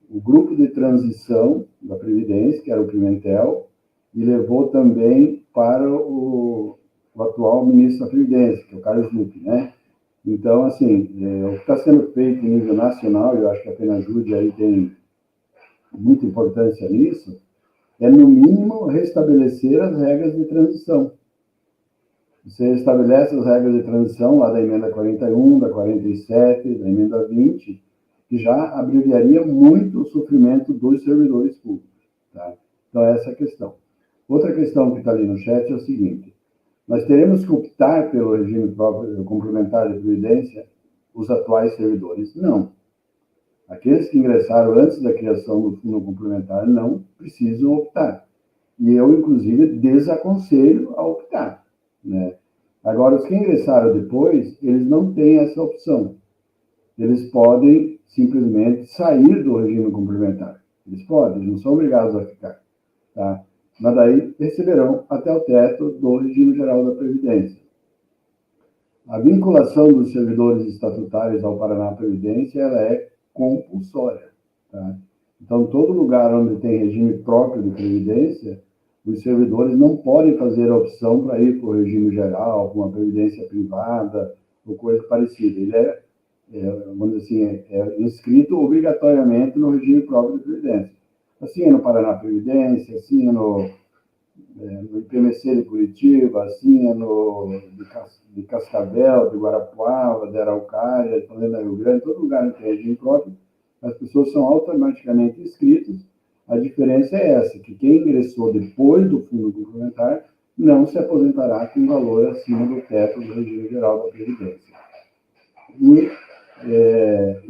[SPEAKER 3] o grupo de transição da Previdência, que era o Pimentel, e levou também para o atual ministro da Previdência, que é o Carlos Lupe, né? Então, assim, o que está sendo feito em nível nacional, eu acho que a Penajude aí tem muita importância nisso, é, no mínimo, restabelecer as regras de transição. Você estabelece as regras de transição lá da emenda 41, da 47, da emenda 20, que já abreviaria muito o sofrimento dos servidores públicos. Tá? Então, essa é a questão. Outra questão que está ali no chat é o seguinte: nós teremos que optar pelo regime próprio complementar de previdência os atuais servidores? Não. Aqueles que ingressaram antes da criação do fundo complementar não precisam optar. E eu, inclusive, desaconselho a optar, né? Agora, os que ingressaram depois, eles não têm essa opção. Eles podem simplesmente sair do regime complementar. Eles podem, eles não são obrigados a ficar. Tá? Mas daí receberão até o teto do regime geral da Previdência. A vinculação dos servidores estatutários ao Paraná Previdência, ela é compulsória. Tá? Então, todo lugar onde tem regime próprio de Previdência, os servidores não podem fazer a opção para ir para o regime geral, para uma previdência privada, ou coisa parecida. Ele vamos dizer assim, é inscrito obrigatoriamente no regime próprio de Previdência. Assim é no Paraná Previdência, assim é no IPMC de Curitiba, assim é de Cascavel, de Guarapuava, de Araucária, de Fazenda Rio Grande, todo lugar que tem regime próprio, as pessoas são automaticamente inscritas. A diferença é essa, que quem ingressou depois do fundo complementar não se aposentará com valor acima do teto do regime geral da Previdência.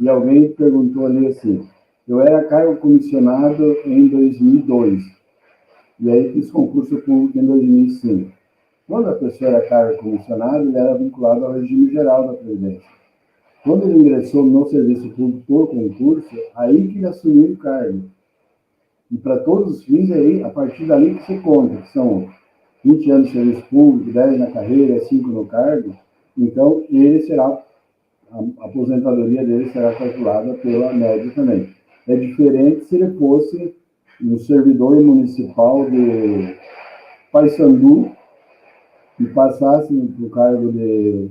[SPEAKER 3] E alguém perguntou ali assim: eu era cargo comissionado em 2002, e aí fiz concurso público em 2005. Quando a pessoa era cargo comissionado, ele era vinculado ao regime geral da Previdência. Quando ele ingressou no serviço público por concurso, aí que ele assumiu o cargo. E para todos os fins, aí, a partir dali que se conta, que são 20 anos de serviço público, 10 na carreira, 5 no cargo, então ele será, a aposentadoria dele será calculada pela média também. É diferente se ele fosse um servidor municipal de Paysandu e passasse para o cargo de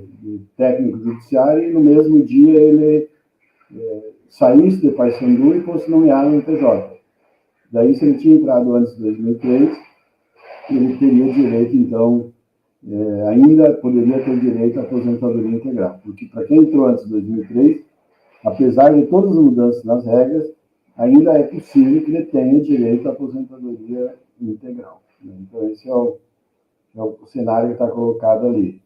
[SPEAKER 3] técnico judiciário e no mesmo dia ele saísse de Paysandu e fosse nomeado no PJ. Daí, se ele tinha entrado antes de 2003, ele teria direito, então, ainda poderia ter direito à aposentadoria integral. Porque para quem entrou antes de 2003, apesar de todas as mudanças nas regras, ainda é possível que ele tenha direito à aposentadoria integral. Então, esse é o cenário que está colocado ali.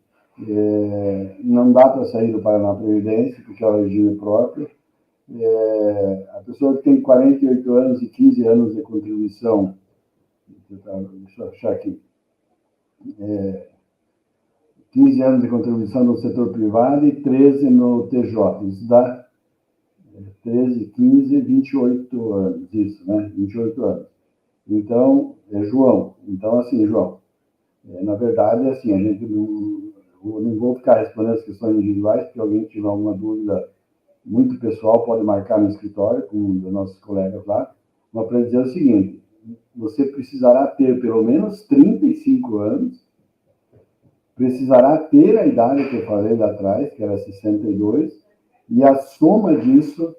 [SPEAKER 3] Não dá para sair do Paraná Previdência, porque é o regime próprio. A pessoa que tem 48 anos e 15 anos de contribuição, deixa eu achar aqui, 15 anos de contribuição no setor privado e 13 no TJ. Isso dá 13, 15, 28 anos, isso, né? 28 anos. Então, João. Então, assim, João, na verdade, assim, a gente não vou ficar respondendo as questões individuais, se alguém tiver alguma dúvida muito pessoal, pode marcar no escritório com um dos nossos colegas lá, mas para dizer o seguinte, você precisará ter pelo menos 35 anos, precisará ter a idade que eu falei lá atrás, que era 62, e a soma disso,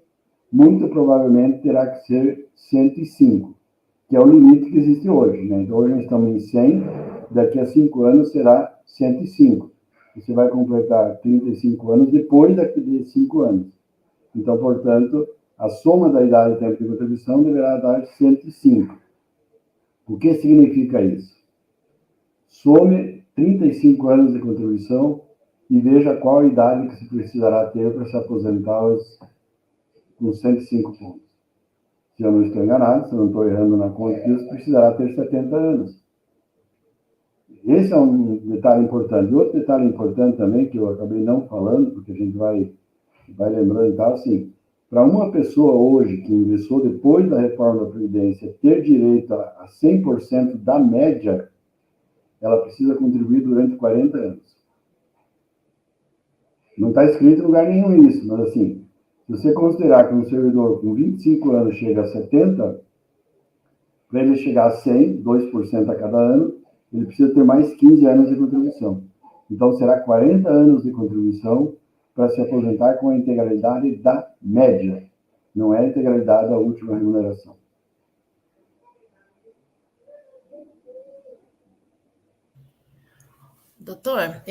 [SPEAKER 3] muito provavelmente, terá que ser 105, que é o limite que existe hoje, né? Então, hoje nós estamos em 100, daqui a 5 anos será 105. Você vai completar 35 anos depois daqui de 5 anos. Então, portanto, a soma da idade e tempo de contribuição deverá dar 105. O que significa isso? Some 35 anos de contribuição e veja qual a idade que se precisará ter para se aposentar com 105 pontos. Se eu não estou enganado, se eu não estou errando na conta disso, precisará ter 70 anos. Esse é um detalhe importante. Outro detalhe importante também, que eu acabei não falando, porque a gente vai lembrando e tal, assim, para uma pessoa hoje que ingressou depois da reforma da Previdência ter direito a 100% da média, ela precisa contribuir durante 40 anos. Não está escrito em lugar nenhum isso, mas assim, se você considerar que um servidor com 25 anos chega a 70, para ele chegar a 100, 2% a cada ano, ele precisa ter mais 15 anos de contribuição. Então, será 40 anos de contribuição para se aposentar com a integralidade da média, não é a integralidade da última remuneração.
[SPEAKER 1] Doutor,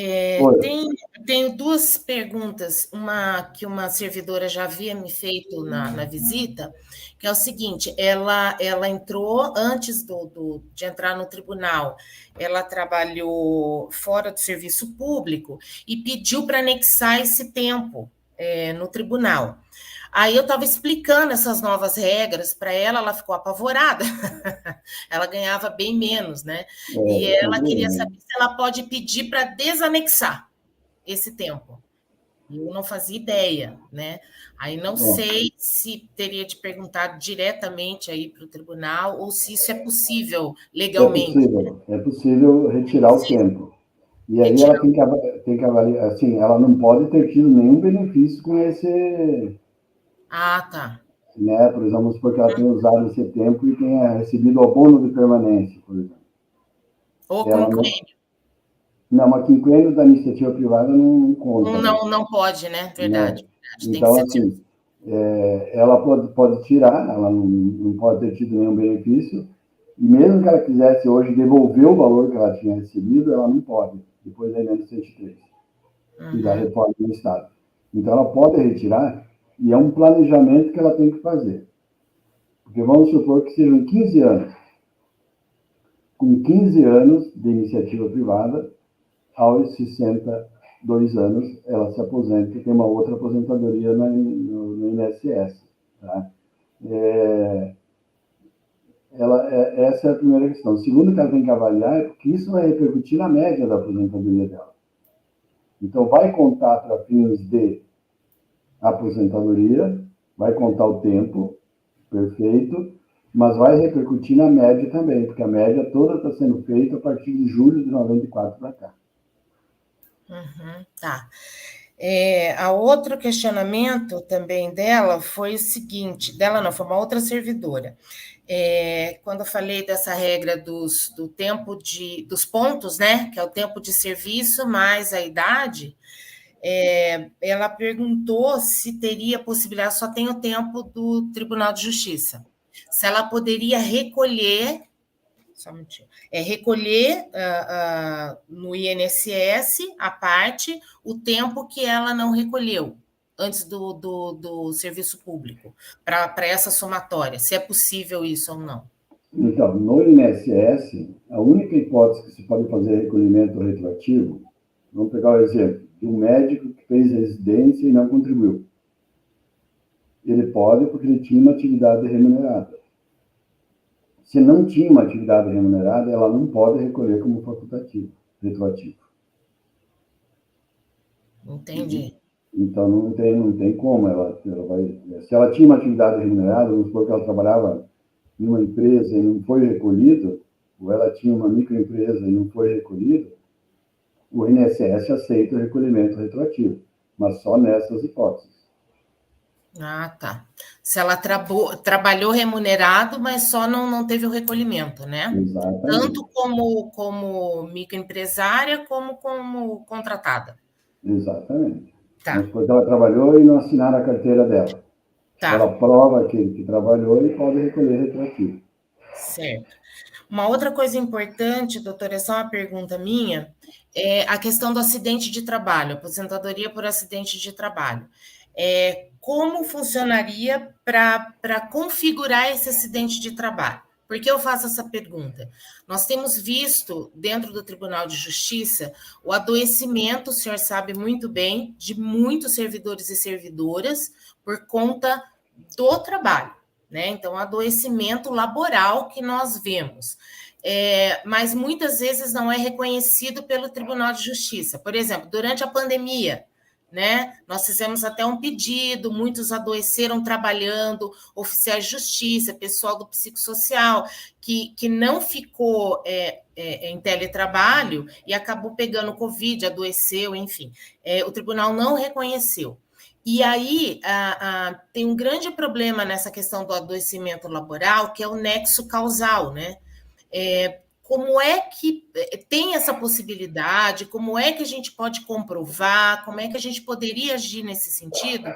[SPEAKER 1] tenho duas perguntas. Uma que uma servidora já havia me feito na visita, que é o seguinte: ela entrou antes de entrar no tribunal, ela trabalhou fora do serviço público e pediu para anexar esse tempo no tribunal. Aí eu estava explicando essas novas regras para ela, ela ficou apavorada. Ela ganhava bem menos, né? E ela queria saber se ela pode pedir para desanexar esse tempo. Eu não fazia ideia, né? Aí não sei se teria de perguntar diretamente aí para o tribunal ou se isso é possível legalmente.
[SPEAKER 3] É possível retirar o tempo. E aí ela tem que avaliar, assim, ela não pode ter tido nenhum benefício com esse...
[SPEAKER 1] Ah, tá.
[SPEAKER 3] Né? Por exemplo, vamos supor que ela tenha usado esse tempo e tenha recebido o abono de permanência, por exemplo.
[SPEAKER 1] Ou quinquênio.
[SPEAKER 3] Não, mas quinquênio da iniciativa privada não conta.
[SPEAKER 1] Não pode, né? Verdade.
[SPEAKER 3] Então, assim, ela pode tirar, ela não pode ter tido nenhum benefício, e mesmo que ela quisesse hoje devolver o valor que ela tinha recebido, ela não pode, depois da emenda 103, e da reforma do Estado. Então, ela pode retirar, e é um planejamento que ela tem que fazer. Porque vamos supor que sejam 15 anos. Com 15 anos de iniciativa privada, aos 62 anos, ela se aposenta e tem uma outra aposentadoria no INSS. Tá? Essa é a primeira questão. O segundo que ela tem que avaliar é porque isso vai repercutir na média da aposentadoria dela. Então, vai contar para fins de aposentadoria, vai contar o tempo, perfeito, mas vai repercutir na média também, porque a média toda está sendo feita a partir de julho de 94 para cá.
[SPEAKER 1] Tá. A outro questionamento também dela foi o seguinte, dela não, foi uma outra servidora. Quando eu falei dessa regra do tempo dos pontos, né, que é o tempo de serviço mais a idade, ela perguntou se teria possibilidade, só tem o tempo do Tribunal de Justiça, se ela poderia recolher, só um minutinho, recolher no INSS, a parte, o tempo que ela não recolheu antes do serviço público, para essa somatória, se é possível isso ou não.
[SPEAKER 3] Então, no INSS, a única hipótese que se pode fazer recolhimento retroativo Vamos pegar o exemplo de um médico que fez residência e não contribuiu. Ele pode porque ele tinha uma atividade remunerada. Se não tinha uma atividade remunerada, ela não pode recolher como facultativo, retroativo.
[SPEAKER 1] Entendi.
[SPEAKER 3] Então, não tem como. Ela vai, se ela tinha uma atividade remunerada, vamos supor que ela trabalhava em uma empresa e não foi recolhido, ou ela tinha uma microempresa e não foi recolhido, o INSS aceita o recolhimento retroativo, mas só nessas hipóteses.
[SPEAKER 1] Ah, tá. Se ela trabalhou remunerado, mas só não teve o recolhimento, né?
[SPEAKER 3] Exatamente.
[SPEAKER 1] Tanto como microempresária, como contratada.
[SPEAKER 3] Exatamente. Vamos
[SPEAKER 1] Tá,
[SPEAKER 3] supor que ela trabalhou e não assinaram a carteira dela.
[SPEAKER 1] tá,
[SPEAKER 3] Ela prova que trabalhou e pode recolher retroativo.
[SPEAKER 1] certo. Uma outra coisa importante, doutora, é só uma pergunta minha, é a questão do acidente de trabalho, aposentadoria por acidente de trabalho. Como funcionaria para configurar esse acidente de trabalho? Por que eu faço essa pergunta? Nós temos visto, dentro do Tribunal de Justiça, o adoecimento, o senhor sabe muito bem, de muitos servidores e servidoras por conta do trabalho, né? Então, adoecimento laboral que nós vemos. Mas muitas vezes não é reconhecido pelo Tribunal de Justiça. Por exemplo, durante a pandemia, né? Nós fizemos até um pedido, muitos adoeceram trabalhando, oficiais de justiça, pessoal do psicossocial, que não ficou em teletrabalho e acabou pegando Covid, adoeceu, enfim. O tribunal não reconheceu. E aí tem um grande problema nessa questão do adoecimento laboral, que é o nexo causal, né? Como é que tem essa possibilidade? Como é que a gente pode comprovar? Como é que a gente poderia agir nesse sentido?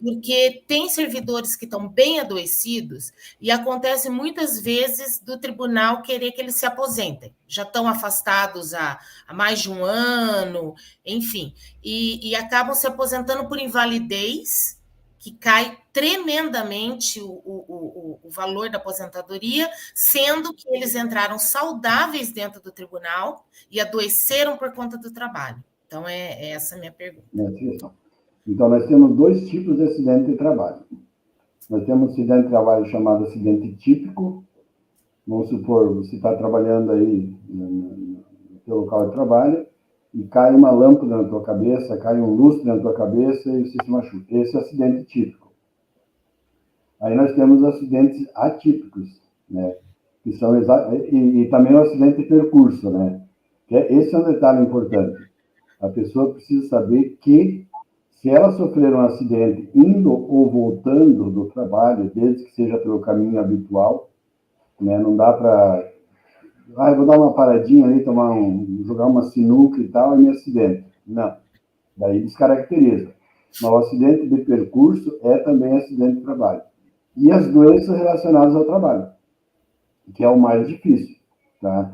[SPEAKER 1] Porque tem servidores que estão bem adoecidos e acontece muitas vezes do tribunal querer que eles se aposentem. Já estão afastados há mais de um ano, enfim, e acabam se aposentando por invalidez, que cai tremendamente o valor da aposentadoria, sendo que eles entraram saudáveis dentro do tribunal e adoeceram por conta do trabalho. Então, é essa a minha pergunta.
[SPEAKER 3] Então, nós temos dois tipos de acidente de trabalho. Nós temos um acidente de trabalho chamado acidente típico. Vamos supor, você está trabalhando aí no seu local de trabalho e cai uma lâmpada na tua cabeça, cai um lustre na tua cabeça e você se machuca. Esse é o acidente típico. Aí nós temos acidentes atípicos, né? Que são e também o acidente de percurso, né? Esse é um detalhe importante. A pessoa precisa saber que se ela sofrer um acidente indo ou voltando do trabalho, desde que seja pelo caminho habitual, né? Não dá para eu vou dar uma paradinha ali, jogar uma sinuca e tal, e me acidente. Não. Daí descaracteriza. Mas o acidente de percurso é também acidente de trabalho. E as doenças relacionadas ao trabalho, que é o mais difícil, tá?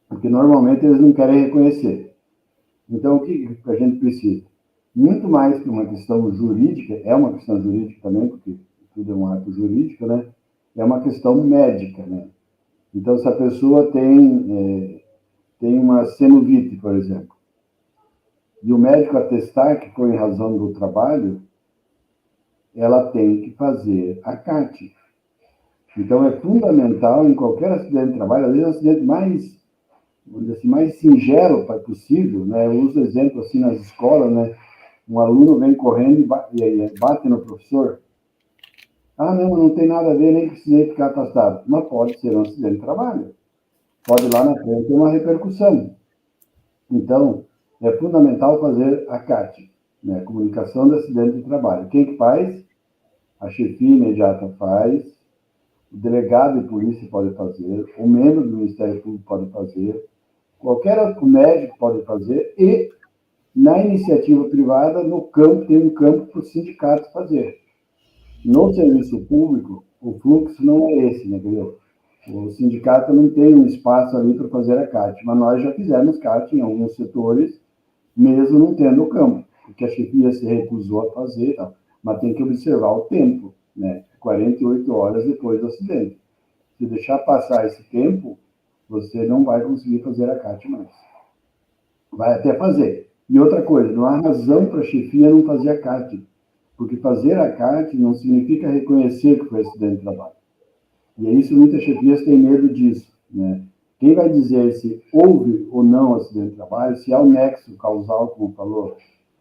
[SPEAKER 3] Porque normalmente eles não querem reconhecer. Então, o que a gente precisa? Muito mais que uma questão jurídica, é uma questão jurídica também, porque tudo é um ato jurídico, né? É uma questão médica, né? Então, se a pessoa tem uma senovite, por exemplo, e o médico atestar que foi em razão do trabalho, ela tem que fazer a CAT. Então, é fundamental em qualquer acidente de trabalho, às vezes é um acidente mais singelo possível, né? Eu uso exemplo assim nas escolas, né? Um aluno vem correndo e bate no professor. Não tem nada a ver, nem precisei ficar afastado. Mas pode ser um acidente de trabalho. Pode lá na frente ter uma repercussão. Então, é fundamental fazer a CAT, né? Comunicação de acidente de trabalho. Quem que faz? A chefia imediata faz, o delegado de polícia pode fazer, o membro do Ministério Público pode fazer, qualquer outro médico pode fazer e, na iniciativa privada, no campo, tem um campo para o sindicato fazer. No serviço público, o fluxo não é esse, né? O sindicato não tem um espaço ali para fazer a CAT, mas nós já fizemos CAT em alguns setores, mesmo não tendo o campo, porque a chefia se recusou a fazer, mas tem que observar o tempo, né? 48 horas depois do acidente. Se deixar passar esse tempo, você não vai conseguir fazer a CAT mais. vai até fazer. E outra coisa, não há razão para a chefia não fazer a CAT, porque fazer a CAT não significa reconhecer que foi acidente de trabalho. E é isso, muitas chefias têm medo disso, né? Quem vai dizer se houve ou não acidente de trabalho, se há um nexo causal, como falou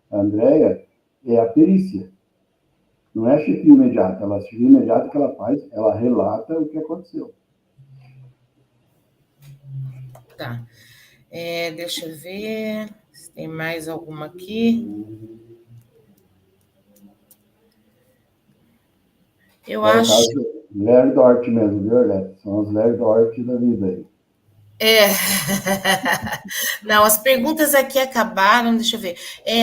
[SPEAKER 3] a Andrea, é a perícia. Não é a chefia imediata. A chefia imediata que ela faz, ela relata o que aconteceu.
[SPEAKER 1] Tá. Deixa eu ver se tem mais alguma aqui. Eu
[SPEAKER 3] É o
[SPEAKER 1] acho.
[SPEAKER 3] caso Ler Dort mesmo, viu, Arlete? São as Ler Dort da vida aí.
[SPEAKER 1] Não, as perguntas aqui acabaram, deixa eu ver.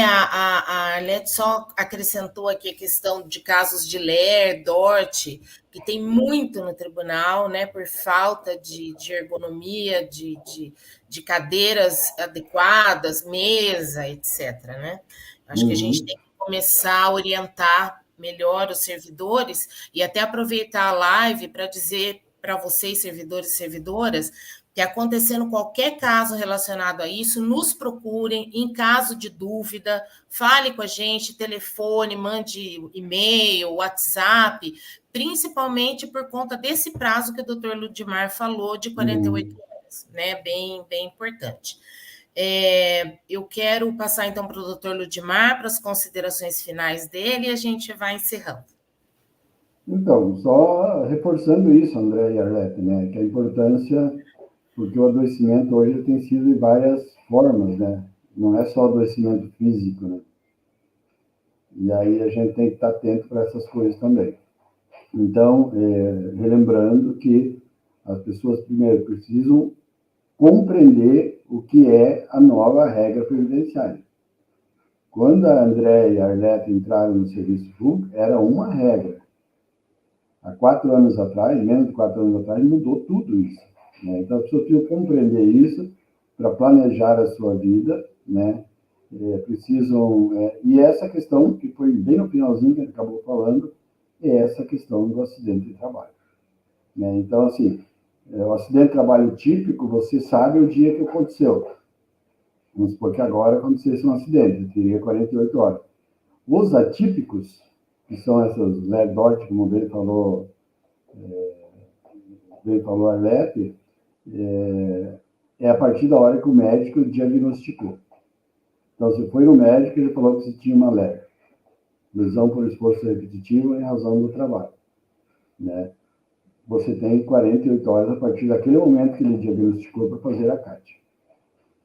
[SPEAKER 1] A Arlete só acrescentou aqui a questão de casos de Ler, Dort, que tem muito no tribunal, né, por falta de ergonomia, de cadeiras adequadas, mesa, etc., né? Acho que a gente tem que começar a orientar melhor os servidores e até aproveitar a live para dizer para vocês, servidores e servidoras, que acontecendo qualquer caso relacionado a isso, nos procurem. Em caso de dúvida, fale com a gente, telefone, mande e-mail, WhatsApp, principalmente por conta desse prazo que o doutor Ludimar falou, de 48 horas, né? Bem, bem importante. Eu quero passar então para o doutor Ludimar, para as considerações finais dele, e a gente vai encerrando.
[SPEAKER 3] Então, só reforçando isso, André e Arlete, né, que a importância, porque o adoecimento hoje tem sido de várias formas, né, não é só adoecimento físico, né, e aí a gente tem que estar atento para essas coisas também. Então, relembrando que as pessoas primeiro precisam compreender o que é a nova regra previdenciária. Quando a André e a Arlete entraram no serviço público, era uma regra. Há 4 anos atrás, menos de 4 anos atrás, mudou tudo isso, né? Então, a pessoa precisa compreender isso para planejar a sua vida, né? Precisam... e essa questão, que foi bem no finalzinho que a gente acabou falando, é essa questão do acidente de trabalho, né? Então, assim, o acidente de trabalho típico, você sabe o dia que aconteceu. Vamos supor que agora acontecesse um acidente, teria 48 horas. Os atípicos, que são essas Red Dot, como bem falou a Arlete, é a partir da hora que o médico diagnosticou. Então, você foi no médico e ele falou que você tinha uma LER, lesão por esforço repetitivo em razão do trabalho, né? Você tem 48 horas a partir daquele momento que ele diagnosticou para fazer a CAT.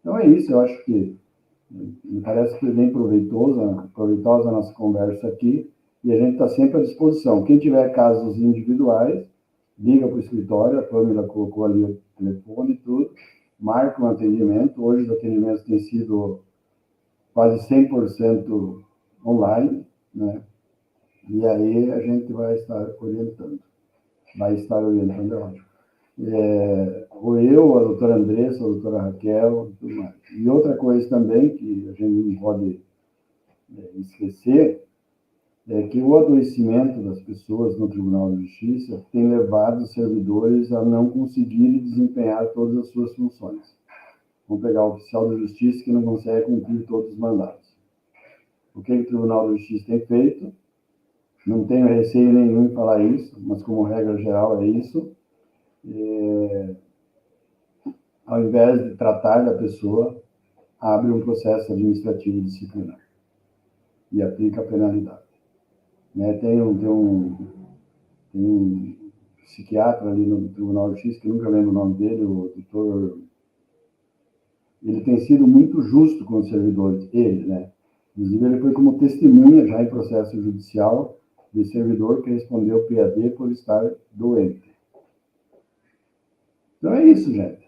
[SPEAKER 3] Então é isso, eu acho que me parece que é bem proveitosa a nossa conversa aqui, e a gente está sempre à disposição. Quem tiver casos individuais, liga para o escritório, a Pâmela colocou ali o telefone e tudo, marca um atendimento. Hoje os atendimentos têm sido quase 100% online, né? E aí a gente vai estar orientando. É ótimo. Ou eu, a doutora Andressa, a doutora Raquel, e tudo mais. E outra coisa também que a gente não pode esquecer é que o adoecimento das pessoas no Tribunal de Justiça tem levado os servidores a não conseguirem desempenhar todas as suas funções. Vamos pegar o oficial da Justiça que não consegue cumprir todos os mandatos. O que o Tribunal de Justiça tem feito? Não tenho receio nenhum em falar isso, mas como regra geral é isso. Ao invés de tratar da pessoa, abre um processo administrativo disciplinar e aplica a penalidade. Né? Tem um psiquiatra ali no Tribunal de Justiça, que nunca lembro o nome dele, o doutor... Ele tem sido muito justo com os servidores, ele, né? Inclusive, ele foi como testemunha já em processo judicial de servidor que respondeu PAD por estar doente. Então é isso, gente.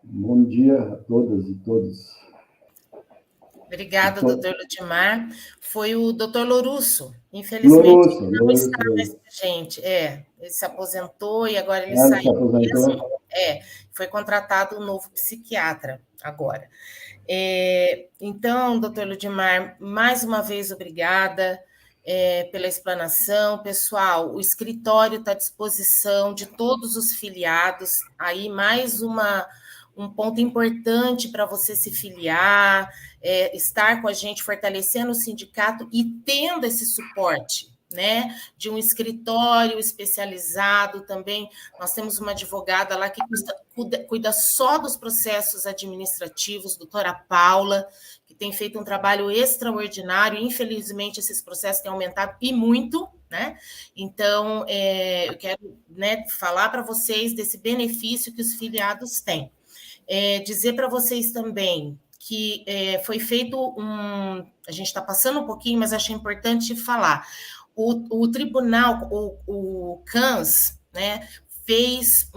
[SPEAKER 3] Bom dia a todas e todos.
[SPEAKER 1] Obrigada, doutor Ludimar. Foi o doutor Louruço. Infelizmente, ele não está mais com a gente. Ele se aposentou e agora ele saiu mesmo. Foi contratado um novo psiquiatra agora. Então, doutor Ludimar, mais uma vez, obrigada pela explanação. Pessoal, o escritório está à disposição de todos os filiados. Aí, mais um ponto importante para você se filiar, estar com a gente, fortalecendo o sindicato e tendo esse suporte, né, de um escritório especializado também. Nós temos uma advogada lá que cuida só dos processos administrativos, doutora Paula, que tem feito um trabalho extraordinário. Infelizmente, esses processos têm aumentado e muito, né? Então, eu quero, né, falar para vocês desse benefício que os filiados têm. Dizer para vocês também que foi feito a gente está passando um pouquinho, mas acho importante falar. O tribunal, o CANS, né, fez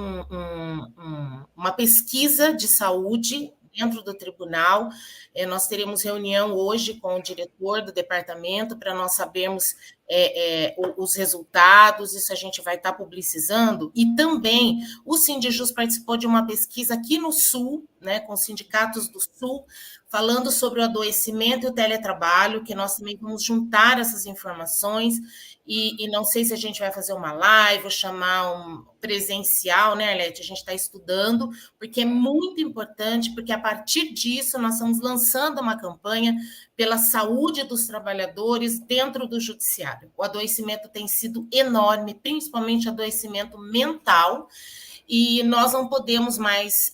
[SPEAKER 1] uma pesquisa de saúde dentro do tribunal. Nós teremos reunião hoje com o diretor do departamento para nós sabermos os resultados, isso a gente vai estar publicizando. E também o Sindijus participou de uma pesquisa aqui no Sul, né, com sindicatos do Sul, falando sobre o adoecimento e o teletrabalho, que nós também vamos juntar essas informações, e não sei se a gente vai fazer uma live ou chamar um presencial, né, Arlete? A gente está estudando, porque é muito importante, porque a partir disso nós estamos lançando uma campanha pela saúde dos trabalhadores dentro do judiciário. O adoecimento tem sido enorme, principalmente adoecimento mental, e nós não podemos mais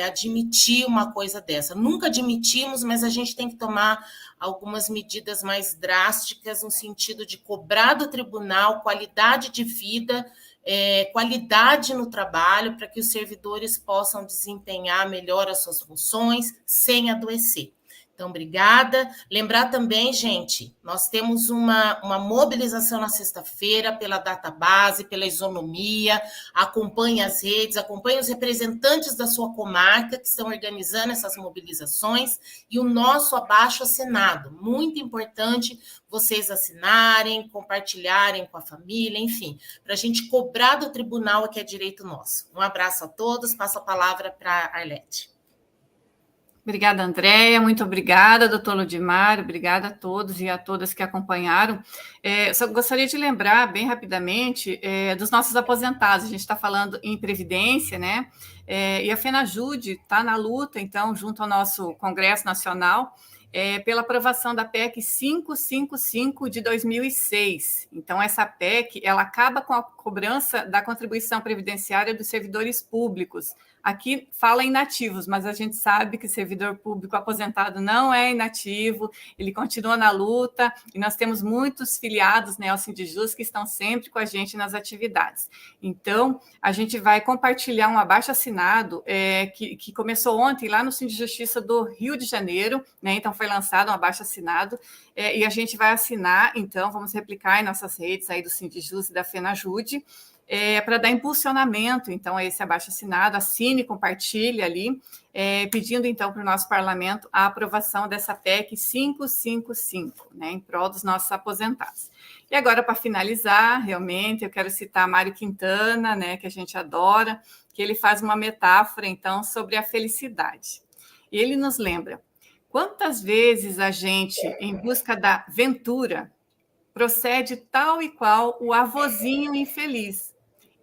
[SPEAKER 1] admitir uma coisa dessa. Nunca admitimos, mas a gente tem que tomar algumas medidas mais drásticas no sentido de cobrar do tribunal qualidade de vida, qualidade no trabalho, para que os servidores possam desempenhar melhor as suas funções sem adoecer. Então, obrigada. Lembrar também, gente, nós temos uma mobilização na sexta-feira pela database, pela isonomia, acompanhe as redes, acompanhe os representantes da sua comarca que estão organizando essas mobilizações e o nosso abaixo-assinado. Muito importante vocês assinarem, compartilharem com a família, enfim, para a gente cobrar do tribunal que é direito nosso. Um abraço a todos, passo a palavra para a Arlete.
[SPEAKER 2] Obrigada, Andréia, muito obrigada, doutor Ludimar, obrigada a todos e a todas que acompanharam. Só gostaria de lembrar, bem rapidamente, dos nossos aposentados. A gente está falando em previdência, né? E a FENAJUDE está na luta, então, junto ao nosso Congresso Nacional, pela aprovação da PEC 555 de 2006. Então, essa PEC, ela acaba com a cobrança da contribuição previdenciária dos servidores públicos. Aqui fala inativos, mas a gente sabe que servidor público aposentado não é inativo, ele continua na luta, e nós temos muitos filiados, né, ao Sindijus, que estão sempre com a gente nas atividades. Então, a gente vai compartilhar um abaixo-assinado que começou ontem lá no Sindijustiça do Rio de Janeiro, né, então foi lançado um abaixo-assinado, e a gente vai assinar, então, vamos replicar em nossas redes aí do Sindijus e da FENAJUDE, para dar impulsionamento, então, a esse abaixo-assinado, assine, compartilhe ali, pedindo, então, para o nosso parlamento a aprovação dessa PEC 555, né, em prol dos nossos aposentados. E agora, para finalizar, realmente, eu quero citar Mário Quintana, né, que a gente adora, que ele faz uma metáfora, então, sobre a felicidade. E ele nos lembra, quantas vezes a gente, em busca da ventura, procede tal e qual o avozinho infeliz.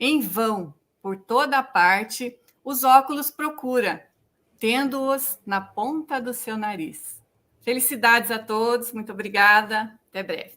[SPEAKER 2] Em vão, por toda parte, os óculos procura, tendo-os na ponta do seu nariz. Felicidades a todos, muito obrigada, até breve.